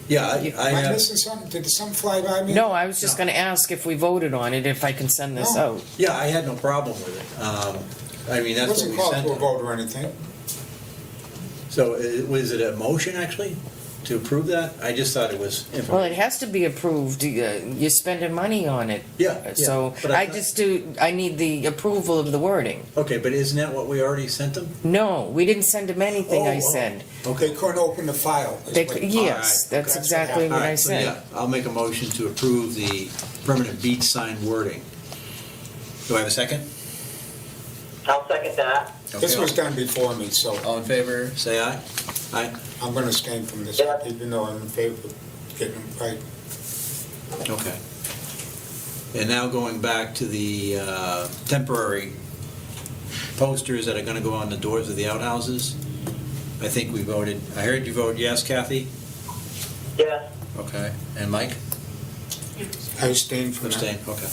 Yeah, Am I missing something? Did something fly by me? No, I was just gonna ask if we voted on it, if I can send this No. out. yeah, I had no problem with it. I mean, It that's what wasn't we called sent to a them. vote or anything. So was it a motion, actually, to approve that? I just thought it was Well, it information. has to be approved, you're spending money on it. Yeah, yeah. So But I I need the approval of the wording. Okay, but isn't that what we already sent them? No, we didn't send them anything, I Oh, oh. said. They couldn't open the file. is They, what- yes, All right, that's okay. exactly All what I right, so said. yeah, I'll make a motion to approve the permanent beach sign wording. Do I have a second? I'll second that. This Okay. was done before me, so All in favor, say aye. Aye. I'm going to abstain from this, Yeah. even though I'm in favor of getting them right. Okay. And now going back to the temporary posters that are gonna go on the doors of the outhouses. I think we voted, I heard you vote yes, Kathy? Yes. Okay. And Mike? I abstain from that. Abstain, okay.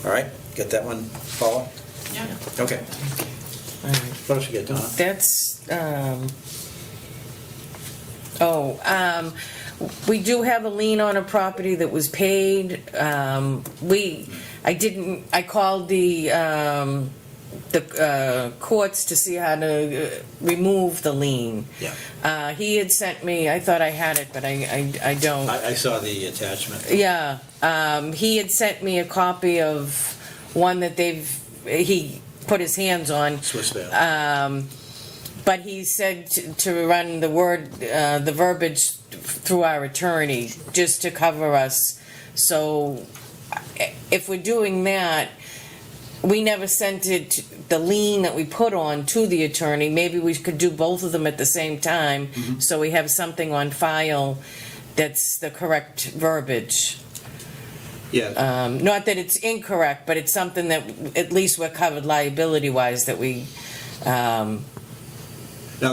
All right, get that one, Paula? Yeah. Okay. All right. What else you get, Donna? That's, we do have a lien on a property that was paid. I called the courts to see how to remove the lien. Yeah. He had sent me, I thought I had it, but I don't. I saw the attachment. Yeah, he had sent me a copy of one that he put his hands on. Swiss Vale. But he said to run the verbiage through our attorney, just to cover us. So if we're doing that, we never sent the lien that we put on to the attorney. Maybe we could do both of them at the same time, so we have something on file that's the correct verbiage. Yeah, Not that it's incorrect, but it's something that at least we're covered liability-wise, that we, now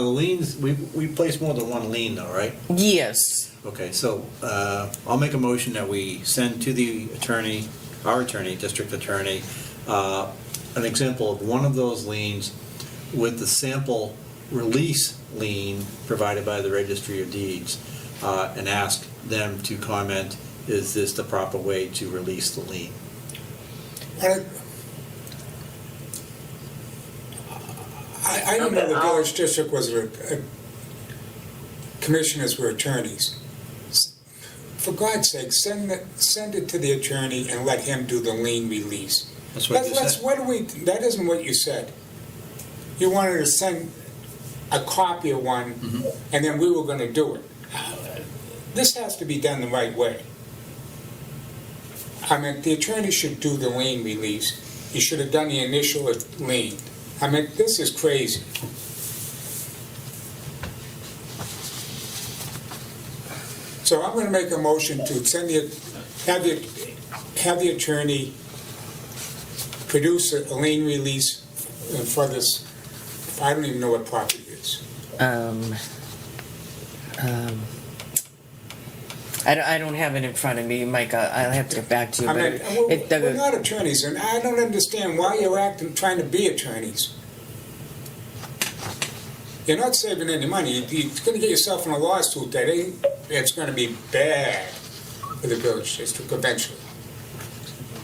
the liens, we place more than one lien though, right? yes. Okay, so I'll make a motion that we send to the attorney, our attorney, district attorney, an example of one of those liens with the sample release lien provided by the Registry of Deeds, and ask them to comment, is this the proper way to release the lien? I didn't know the village district was commissioners were attorneys. For God's sake, send it to the attorney and let him do the lien release. That's what you said. That isn't what you said. You wanted to send a copy of one, and then we were going to do it. This has to be done the right way. I mean, the attorney should do the lien release. He should have done the initial lien. I mean, this is crazy. So I'm going to make a motion to have the attorney produce a lien release for this. I don't even know what property it is. I don't have it in front of me, Mike, I'll have to get back to you, I but mean, it, we're not attorneys, and I don't understand why you're acting, trying to be attorneys. You're not saving any money. You're gonna get yourself in a lawsuit it's gonna be bad for the village district eventually.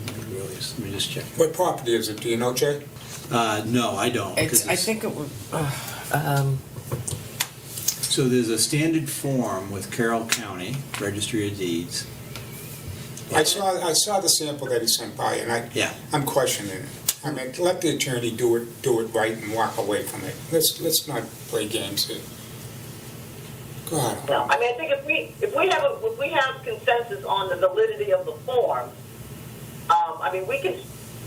Let me just check. What property is it, do you know, Jay? No, I don't. 'Cause I think it was, So there's a standard form with Carroll County Registry of Deeds. I saw the sample that he sent by, and Yeah. I'm questioning it. I mean, let the attorney do it right and walk away from it. Let's not play games here. God. No, I mean, I think if we have consensus on the validity of the form, I mean,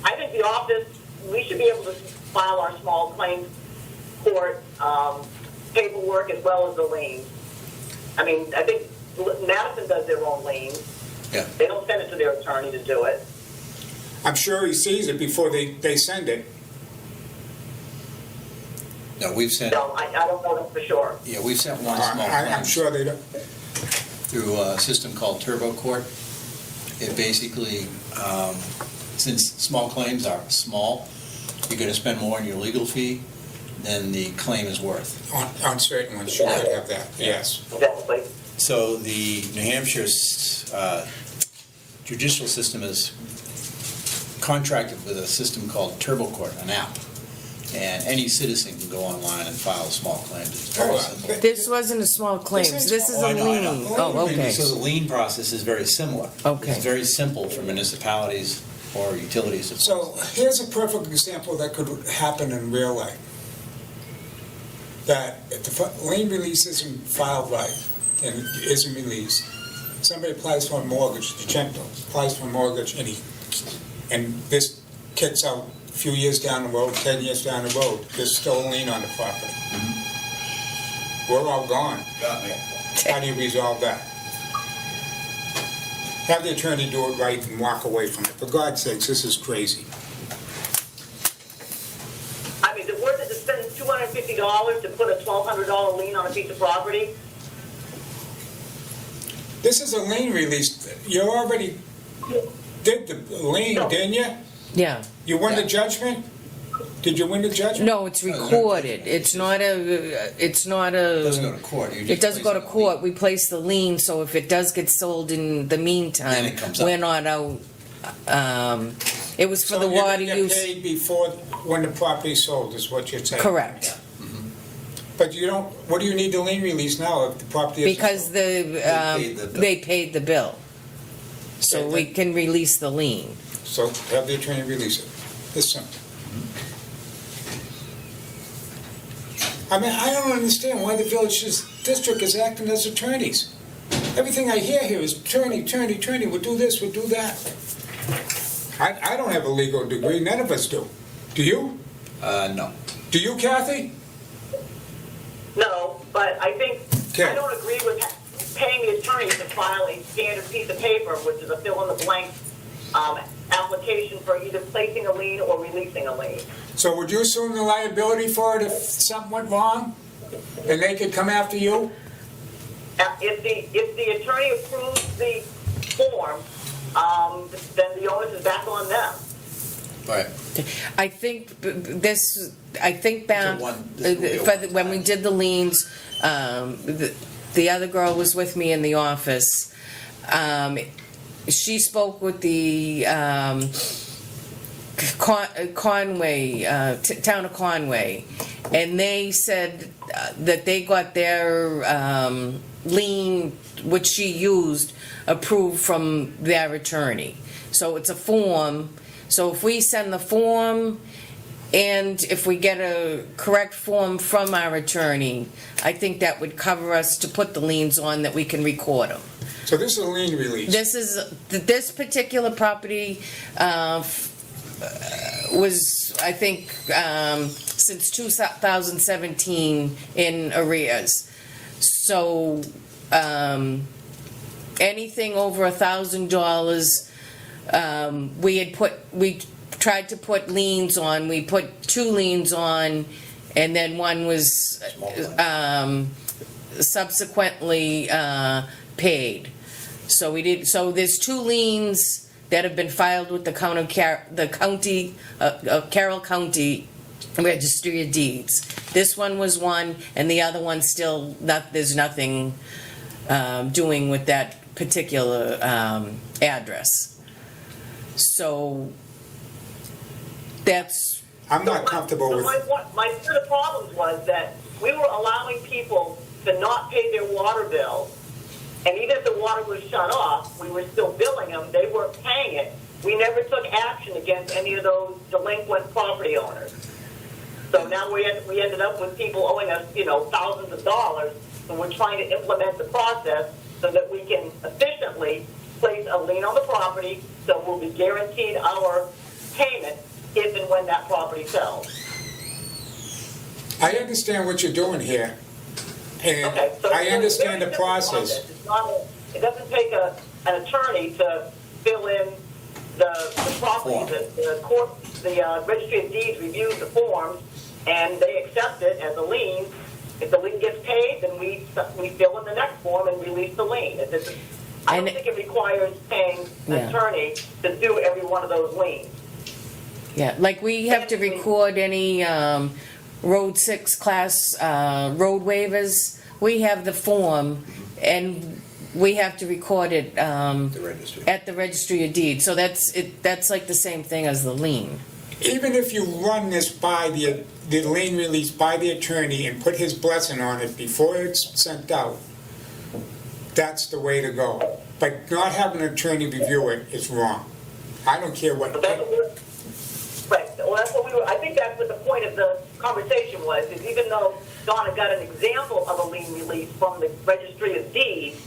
I think the office, we should be able to file our small claims court paperwork as well as the liens. I mean, I think Madison does their own liens. Yeah. They don't send it to their attorney to do it. I'm sure he sees it before they send it. No, we've sent, No, I don't know that for sure. yeah, we've sent one small I'm claim sure they don't. through a system called Turbo Court. It basically, since small claims are small, you're gonna spend more on your legal fee than the claim is worth. On certain ones, you could have that, yes. Exactly. So the New Hampshire's judicial system is contracted with a system called Turbo Court, an app. And any citizen can go online and file a small claim. It's very simple. this wasn't a small claims, this is Oh, a I know, I lien. know. Oh, okay. So the lien process is very similar. Okay. It's very simple for municipalities or utilities. So here's a perfect example that could happen in real life. That if the lien release isn't filed right and it isn't released, somebody applies for a mortgage, DeCento applies for a mortgage, and this kicks out a few years down the road, 10 years down the road, there's still a lien on the property. We're all gone. Got me. How do you resolve that? Have the attorney do it right and walk away from it. For God's sakes, this is crazy. I mean, is it worth it to spend $250 to put a $1,200 lien on a piece of property? This is a lien release. You already did the lien, didn't you? Yeah, You won the judgment? Did you win the judgment? no, it's recorded, it's not a, It doesn't go to court. You just it doesn't go to place it on court, we place the lien, so if it does get sold in the meantime, Then it comes up. we're not out. It was for the So you're water gonna get use, paid before, when the property's sold, is what you're saying? correct. But you don't, what do you need the lien release now if the property is? Because paid the bill. they paid the bill. So Okay. we can release the lien. So have the attorney release it. It's simple. I mean, I don't understand why the village district is acting as attorneys. Everything I hear here is attorney, we'll do this, we'll do that. I don't have a legal degree, none of us do. Do you? No. Do you, Kathy? No, but I think, Okay. I don't agree with paying the attorney to file a standard piece of paper, which is a fill-in-the-blank application for either placing a lien or releasing a lien. So would you assume the liability for it if something went wrong? And they could come after you? If the attorney approves the form, then the onus is back on them. Right. I think back, this will be a when we did the liens, the other girl was with me in the office. She spoke with the Conway, town of Conway, and they said that they got their lien, which she used, approved from their attorney. So it's a form. So if we send the form and if we get a correct form from our attorney, I think that would cover us to put the liens on that we can record them. So this is a lien release? This particular property was, I think, since 2017 in arrears. So anything over $1,000, we tried to put liens on. We put 2 liens on, and then one was subsequently paid. So there's 2 liens that have been filed with the county, Carroll County Registry of Deeds. This one was one, and the other one still, there's nothing doing with that particular address. So that's, I'm not comfortable with, My sort of problems was that we were allowing people to not pay their water bill, and even if the water was shut off, we were still billing them, they weren't paying it. We never took action against any of those delinquent property owners. So now we ended up with people owing us, thousands of dollars, and we're trying to implement the process so that we can efficiently place a lien on the property, so we'll be guaranteed our payment if and when that property sells. I understand what you're doing here, and Okay, so I it's a understand the very simple process. It's not, it doesn't take an attorney to fill in the property, the court, the registry of deeds reviews the forms, and they accept it as a lien. If the lien gets paid, then we fill in the next form and release the lien. I don't think it requires paying an attorney to do every one of those liens. yeah, like we have to record any Road 6 class road waivers. We have the form, and we have to record it The registry. at the Registry of Deeds. So that's like the same thing as the lien. Even if you run this by the lien release by the attorney and put his blessing on it before it's sent out, that's the way to go. But not having an attorney review it is wrong. I don't care what. But that's what we're, right. Well, that's what we were. I think that's what the point of the conversation was. Is even though Donna got an example of a lien release from the Registry of Deeds,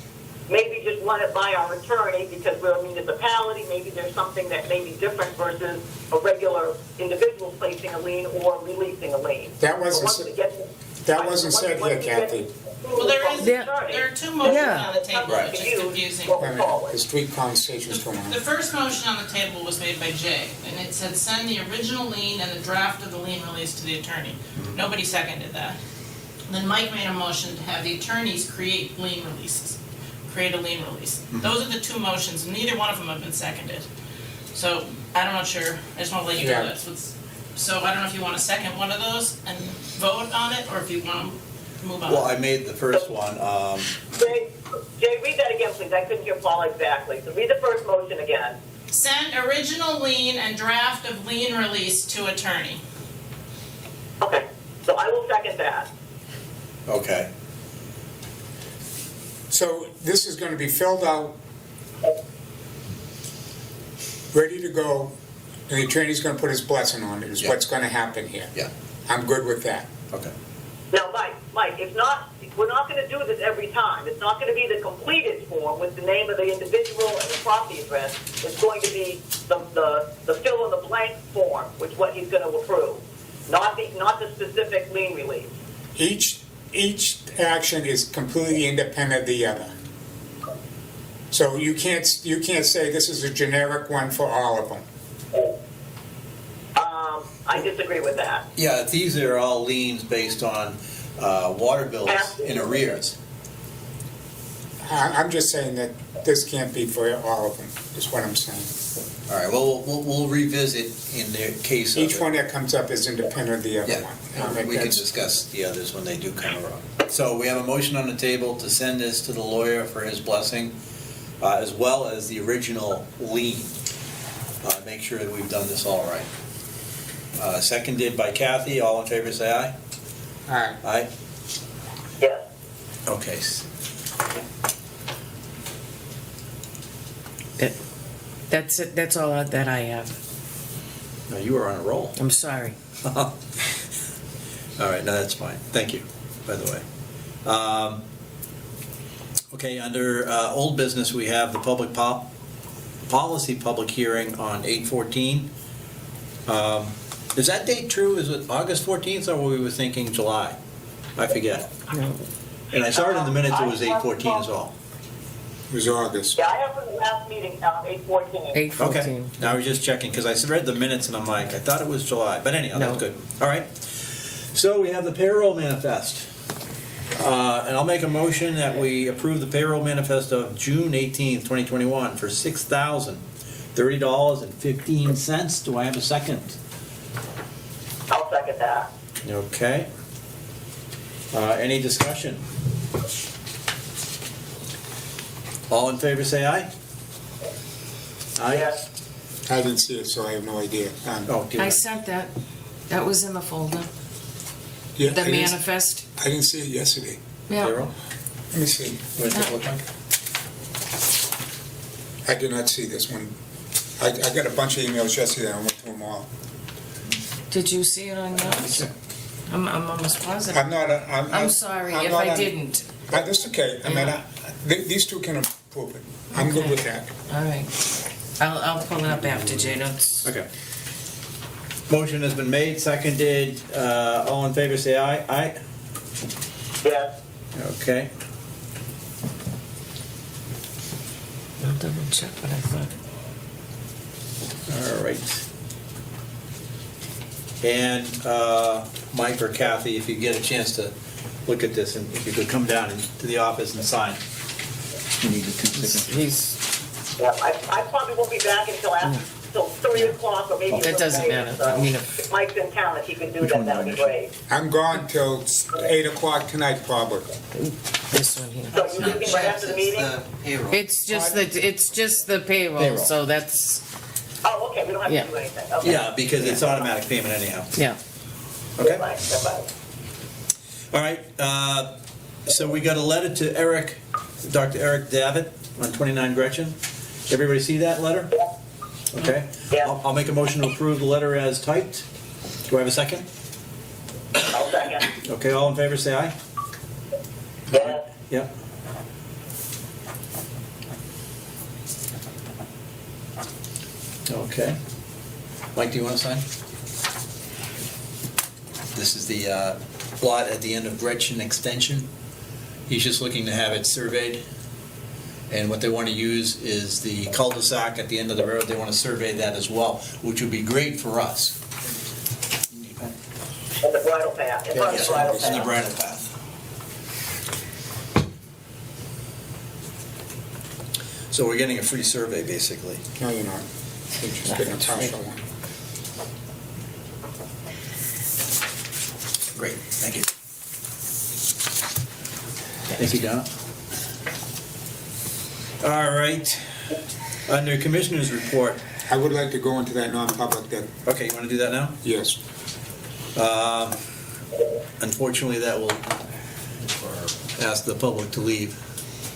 maybe just run it by our attorney because we're a municipality. Maybe there's something that may be different versus a regular individual placing a lien or releasing a lien. That wasn't said here, Kathy. Well, there are 2 motions on the table, Right. which is confusing. Wait a minute, there's 3 conversations going on. The first motion on the table was made by Jay, and it said send the original lien and the draft of the lien release to the attorney. Nobody seconded that. Then Mike made a motion to have the attorneys create lien releases, create a lien release. Those are the 2 motions, and neither one of them have been seconded. So I'm not sure, I just want to let you know Yeah. that. So I don't know if you want to second one of those and vote on it, or if you want to move on. Well, I made the first one. Jay, read that again, please. I couldn't hear Paul exactly. So read the first motion again. Send original lien and draft of lien release to attorney. Okay. So I will second that. Okay. So this is going to be filled out, ready to go, and the attorney's going to put his blessing on it, is Yeah. what's going to happen here. Yeah. I'm good with that. Okay. Now, Mike, we're not going to do this every time. It's not going to be the completed form with the name of the individual and the property address. It's going to be the fill in the blank form, which what he's going to approve, not the specific lien release. Each action is completely independent of the other. So you can't say this is a generic one for all of them. I disagree with that. Yeah, these are all liens based on water bills in arrears. I'm just saying that this can't be for all of them, is what I'm saying. All right, well, we'll revisit in the case of Each one that comes up is independent of the other one. Yeah, we can discuss the others when they do come around. So we have a motion on the table to send this to the lawyer for his blessing, as well as the original lien. Make sure that we've done this all right. Seconded by Kathy. All in favor, say aye. All right. Aye? Yes. Okay. That's it. That's all that I have. No, you are on a roll. I'm sorry. All right, no, that's fine. Thank you, by the way. Okay, under old business, we have the public policy public hearing on 8/14. Is that date true? Is it August 14th, or were we thinking July? I forget. No. And I saw it in the minutes, it was 8/14 as well. It was August. Yeah, I have from the last meeting, 8/14. 8/14. Okay, now I was just checking, because I read the minutes and I'm like, I thought it was July, but anyhow, that's No. good. All right, so we have the payroll manifest. And I'll make a motion that we approve the payroll manifest of June 18th, 2021 for $6,030.15. Do I have a second? I'll second that. Okay. Any discussion? All in favor, say aye. Aye? Yes. I didn't see it, so I have no idea. Oh, I sent that. That was in the folder. Yeah, The I didn't- manifest. I didn't see it yesterday. Yeah. Payroll? Let me see. What does it look like? I did not see this one. I got a bunch of emails yesterday, I went through them all. Did you see it on yours? I'm almost positive. I'm not, I'm sorry I'm if not I on- didn't. That's okay. I mean, these two can approve it. I'm good Okay. with that. All right. I'll pull it up after Jay. Okay. Motion has been made, seconded. All in favor, say aye. Aye? Yes. Okay. I'll double check what I thought. All right. And Mike or Kathy, if you get a chance to look at this, and if you could come down to the office and sign. You need the two signatures. He's, Yeah, I probably won't be back until till 3 o'clock or maybe. a It little doesn't later, matter. so I mean, if Mike's in town, if he could do Which that, one that do would I be show? great. I'm gone till 8 o'clock tonight, probably. this one here. So you're leaving right after the meeting? Payroll. It's just the payroll, Payroll. so that's, Oh, okay, we don't have Yeah. to do anything, okay. Yeah, because it's automatic payment anyhow. yeah. Okay? Bye, bye. All right. So we got a letter to Eric, Dr. Eric Davitt on 29 Gretchen. Everybody see that letter? Okay. Yeah. I'll make a motion to approve the letter as typed. Do I have a second? I'll second. Okay, all in favor, say aye. Yes. Yep. Okay. Mike, do you want to sign? This is the plot at the end of Gretchen Extension. He's just looking to have it surveyed. And what they want to use is the cul-de-sac at the end of the road. They want to survey that as well, which would be great for us. And the bridle path, in front of the bridle In the path. bridle path. So we're getting a free survey, basically. No, you're not. You're just getting a partial one. Great, thank you. Thank you, Donna. All right, under Commissioner's report. I would like to go into that non-public that, Okay, you want to do that now? yes. Unfortunately, that will ask the public to leave.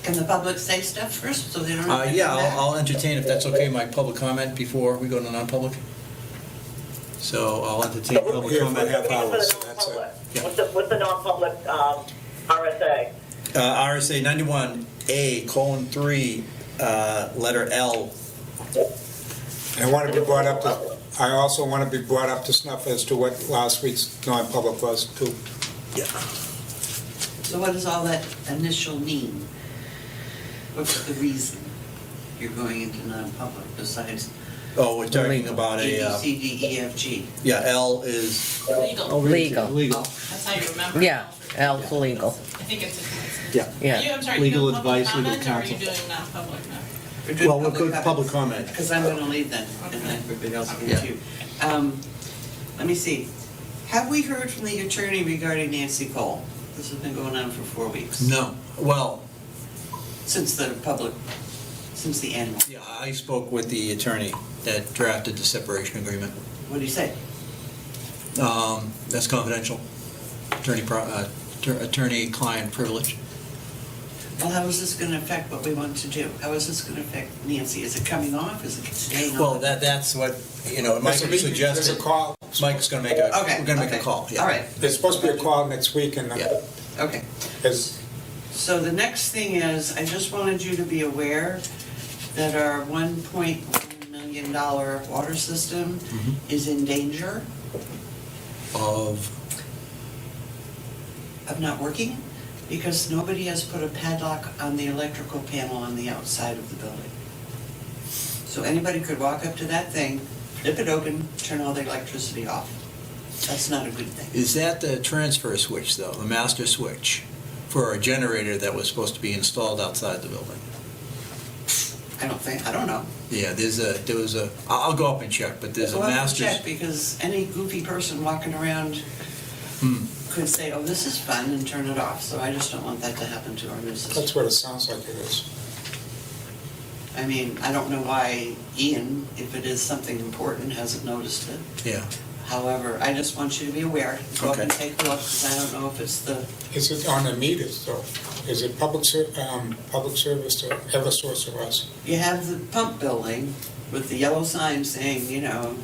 Can the public say stuff first, so they don't have to Yeah, come back? I'll entertain, if that's okay, my public comment before we go to non-public. So I'll entertain public Here for comment. half hour. For the so that's it. non-public. What's the non-public, RSA? RSA 91A:3, letter L. I want to be brought up to, I also want to be brought up to snuff as to what last week's non-public was too. Yeah. So what does all that initial mean? What's the reason you're going into non-public besides Oh, we're talking about A, B, a, C, D, E, F, G? yeah, L is. Legal, Legal. Legal. that's how you remember. Yeah, L for legal. I think it's. Yeah. Yeah. I'm sorry, Legal you doing public advice, legal comment, or are counsel. you doing non-public now? Well, we'll go to public comment. Because I'm gonna leave then, and then everybody else can Yeah. too. Let me see. Have we heard from the attorney regarding Nancy Cole? This has been going on for 4 weeks. No, well, Since the annual. yeah, I spoke with the attorney that drafted the separation agreement. What do you say? That's confidential. Attorney-client privilege. Well, how is this gonna affect what we want to do? How is this gonna affect Nancy? Is it coming off? Is it staying on? Well, that's what, Mike There's a meeting- suggested. There's a call. Mike's gonna make a, Okay. we're gonna make a okay. call, yeah. All right, There's supposed to be a call next week and Yeah. okay. as, So the next thing is, I just wanted you to be aware that our $1.1 million water system is in danger Of, of not working because nobody has put a padlock on the electrical panel on the outside of the building. So anybody could walk up to that thing, flip it open, turn all the electricity off. That's not a good thing. is that the transfer switch, though, the master switch? for a generator that was supposed to be installed outside the building. I don't know. Yeah, there was a, I'll go up and check, but there's a Go up and master's. check, because any goofy person walking around could say, oh, this is fun, and turn it off. So I just don't want that to happen to our new system. That's what it sounds like it is. I mean, I don't know why Ian, if it is something important, hasn't noticed it. Yeah. However, I just want you to be aware. Go up and Okay. take a look, because I don't know if it's the, Is it on the meters though? Is it public service or Eversource or us? you have the pump building with the yellow sign saying, you know,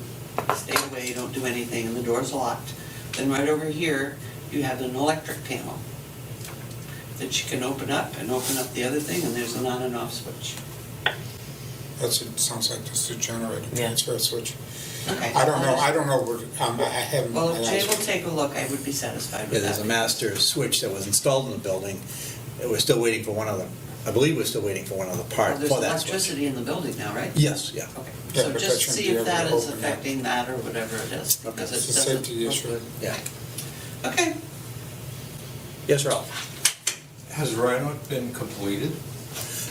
stay away, don't do anything, and the door's locked. Then right over here, you have an electric panel that you can open up and open up the other thing, and there's an on and off switch. Sounds like just a generator Yeah. transfer switch. Okay. I don't know what, I haven't. Well, if Jay will take a look, I would be satisfied Yeah, with there's a that. master switch that was installed in the building. We're still waiting for one of the, I believe we're still waiting for one of the Well, parts there's for that switch. electricity in the building now, right? Yes, yeah. Okay, Yeah, so but that just shouldn't see be if able that to is open that. affecting that or whatever it is, because it It's a doesn't safety look issue. good. Yeah. Okay, Yes, Ralph? Has Rhinoc been completed?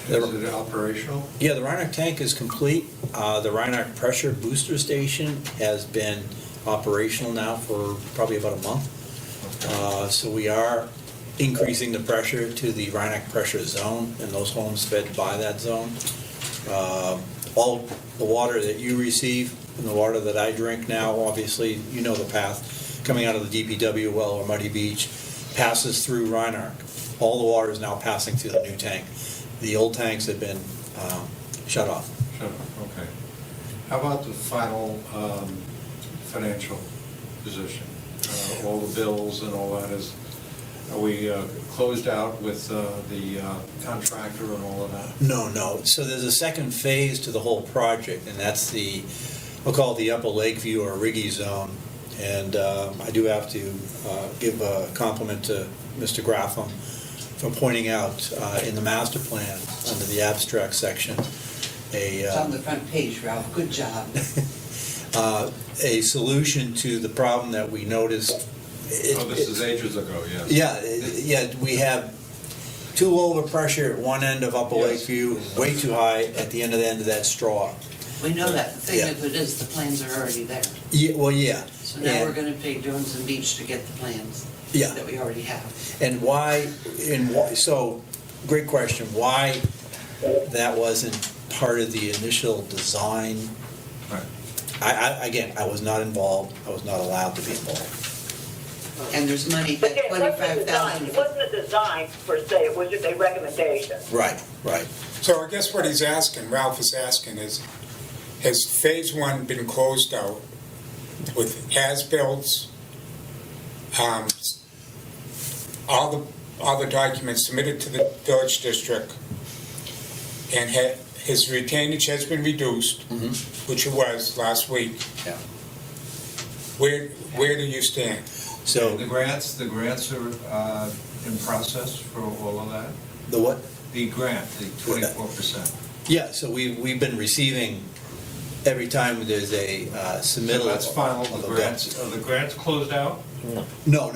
The- Is it operational? Yeah, the Rhinoc tank is complete. The Rhinoc pressure booster station has been operational now for probably about a month. So we are increasing the pressure to the Rhinoc pressure zone and those homes fed by that zone. All the water that you receive and the water that I drink now, obviously, you know the path, coming out of the DPW well or Muddy Beach, passes through Rhinoc. All the water is now passing through the new tank. The old tanks have been shut off. Sure, okay. How about the final financial position? All the bills and all that are we closed out with the contractor and all of that? No. So there's a second phase to the whole project, and that's we'll call it the Upper Lakeview or Riggy Zone. And I do have to give a compliment to Mr. Graffam for pointing out in the master plan, under the abstract section, it's on the front page, Ralph, good job. a solution to the problem that we noticed. Oh, this is ages ago, yes. Yeah, we have too low of a pressure at one end of Upper Yes. Lakeview, way too high at the end of that straw. We know that, the thing Yeah. of it is, the plans are already there. Yeah, well, yeah. So now And- we're gonna pay Jones and Beach to get the plans Yeah. that we already have. And so, great question, why that wasn't part of the initial design? Right. Again, I was not involved, I was not allowed to be involved. And there's money, that Again, it wasn't a design, 25,000. it wasn't a design per se, it was just a recommendation. Right. So I guess what he's asking, Ralph is asking is, has phase one been closed out with as-bills, all the documents submitted to the village district, and his retainage has been reduced, which it was last week. Yeah. Where do you stand? So, The grants are in process for all of that? the what? The grant, the 24%. Yeah, so we've been receiving, every time there's a submittal. So that's final, of the a grants, are the grants closed out? No.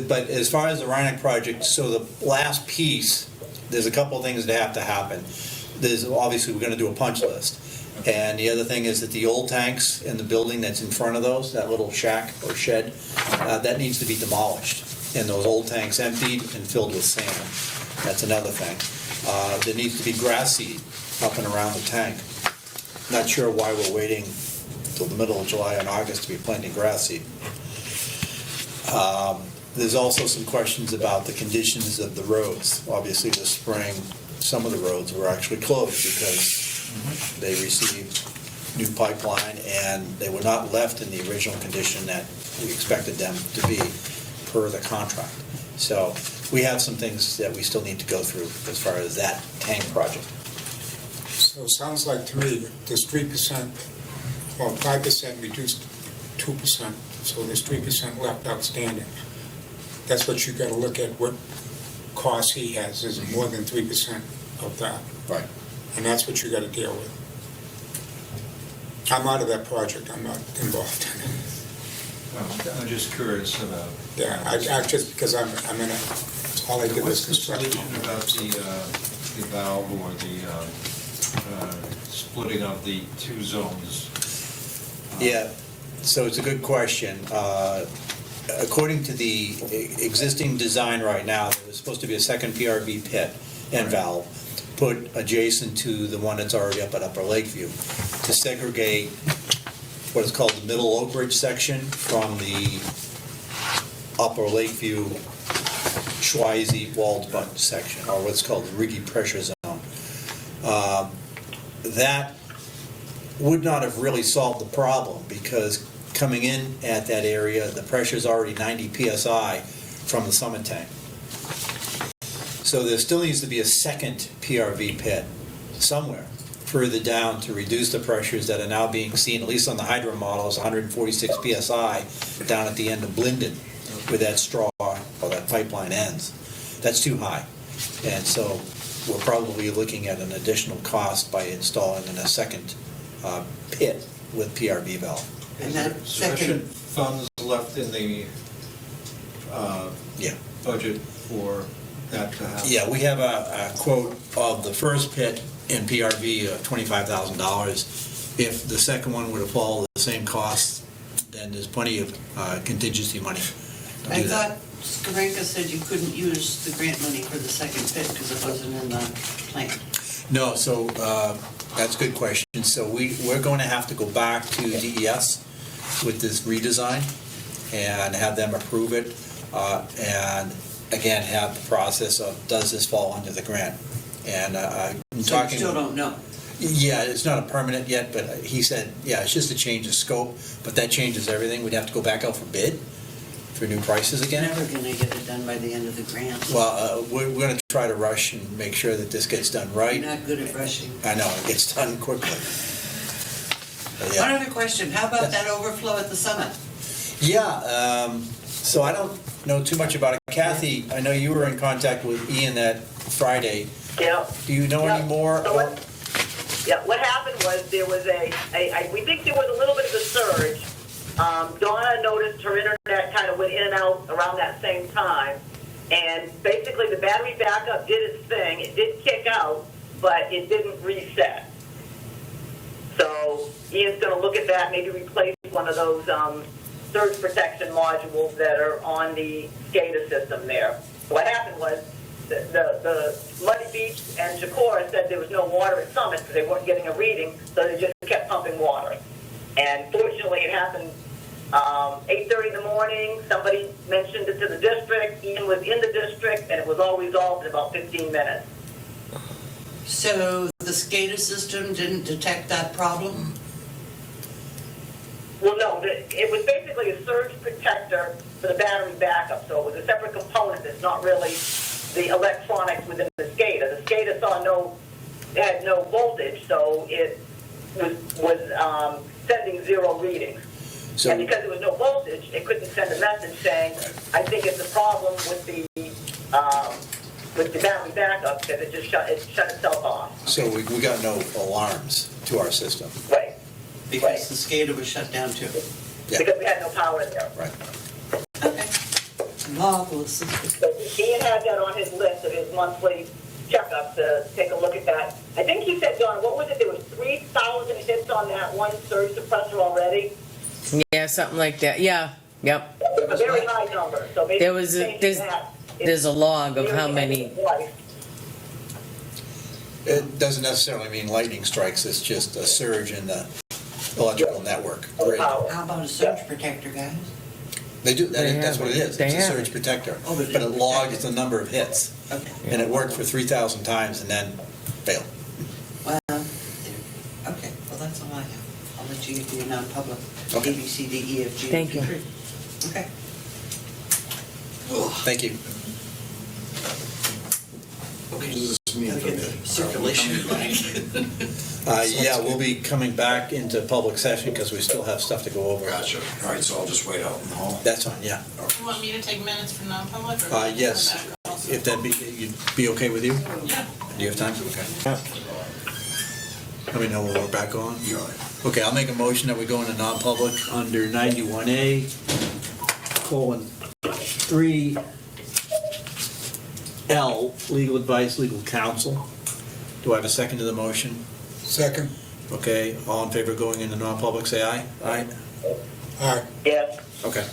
But as far as the Rhinoc project, so the last piece, there's a couple of things that have to happen. There's, obviously, we're gonna do a punch list. And the other thing is that the old tanks in the building that's in front of those, that little shack or shed, that needs to be demolished. And those old tanks emptied and filled with sand. That's another thing. There needs to be grass seed up and around the tank. Not sure why we're waiting till the middle of July and August to be planting grass seed. There's also some questions about the conditions of the roads. Obviously, this spring, some of the roads were actually closed because they received new pipeline and they were not left in the original condition that we expected them to be per the contract. So we have some things that we still need to go through as far as that tank project. So it sounds like to me, there's 3%, well, 5% reduced 2%, so there's 3% left outstanding. That's what you gotta look at, what cost he has, is more than 3% of that. Right. And that's what you gotta deal with. I'm out of that project, I'm not involved in it. I'm just curious about. Yeah, I just, because I'm in a all I did was What's the construction. solution about the valve or the splitting of the two zones? Yeah, so it's a good question. According to the existing design right now, there's supposed to be a second PRV pit and valve put adjacent to the one that's already up at Upper Lakeview to segregate what is called the Middle Oak Ridge section from the Upper Lakeview Schweise Waldbutt section, or what's called the Riggy Pressure Zone. That would not have really solved the problem, because coming in at that area, the pressure is already 90 psi from the summit tank. So there still needs to be a second PRV pit somewhere further down to reduce the pressures that are now being seen, at least on the hydro models, 146 psi down at the end of Blinden, where that straw or that pipeline ends. That's too high. And so we're probably looking at an additional cost by installing in a second pit with PRV valve. And Is that there sufficient second- funds left in the Yeah. budget for that to happen? Yeah, we have a quote of the first pit in PRV of $25,000. If the second one were to follow the same cost, then there's plenty of contingency money to I do that. thought Skarenka said you couldn't use the grant money for the second pit because it wasn't in the plan. No, so that's a good question. So we're going to have to go back to DES with this redesign and have them approve it, and again, have the process of, does this fall under the grant? And I'm So you talking... still don't know. Yeah, it's not a permanent yet, but he said, yeah, it's just a change of scope, but that changes everything. We'd have to go back out for bid for new prices You're again. never gonna get it done by the end of the grant. Well, we're going to try to rush and make sure that this gets done right. You're not good at rushing. I know, it gets done quickly. But yeah. One other question, how about that overflow at the summit? Yeah, so I don't know too much about it. Kathy, I know you were in contact with Ian that Friday. Yeah. Do you know any more? So what happened was there was we think there was a little bit of a surge. Donna noticed her internet kind of went in and out around that same time. And basically the battery backup did its thing. It did kick out, but it didn't reset. So Ian's going to look at that, maybe replace one of those surge protection modules that are on the SCADA system there. What happened was the Muddy Beach and Chicora said there was no water at Summit because they weren't getting a reading, so they just kept pumping water. And fortunately, it happened 8:30 in the morning. Somebody mentioned it to the district. Ian was in the district, and it was all resolved in about 15 minutes. So the SCADA system didn't detect that problem? Well, no, it was basically a surge protector for the battery backup, so it was a separate component that's not really the electronics within the SCADA. The SCADA had no voltage, so it was sending zero readings. So- And because there was no voltage, it couldn't send a message saying, I think it's a problem with the battery backup, because it just shut itself off. So we got no alarms to our system. Right. Because the SCADA was shut down too. Yeah. Because we had no power there. Right. Okay. Marvelous. So Ian had that on his list of his monthly checkups to take a look at that. I think he said, John, what was it? There was 3,000 hits on that one surge suppressor already. Yeah, something like that. Yeah, yep. A very high number. So maybe There was there's a log of how many. It doesn't necessarily mean lightning strikes, it's just a surge in the electrical network grid. How about a surge protector, guys? They do, They that's have what it it. is, They it's a have surge it. protector. Oh, but But it it's logs protected. the number of hits, Okay. and it worked for 3,000 times and then failed. Well, okay, well, that's all I have. I'll let you get your non-public. Okay. A, B, C, D, E, F, G. Thank you. Okay. Thank you. Gotta get the circulation back. Yeah, we'll be coming back into public session because we still have stuff to go over. Gotcha. All right, so I'll just wait out in the hall. That's fine, yeah. You want me to take minutes for non-public? or Yes, come back also? if that be, you'd be okay with you? Yeah. Do you have time? Okay. Let me know when we're back on. You're all right. Okay, I'll make a motion that we go into non-public under 91A, :3, L, legal advice, legal counsel. Do I have a second to the motion? Second. Okay, all in favor of going into non-public, say aye. Aye. Aye. Yes. Okay.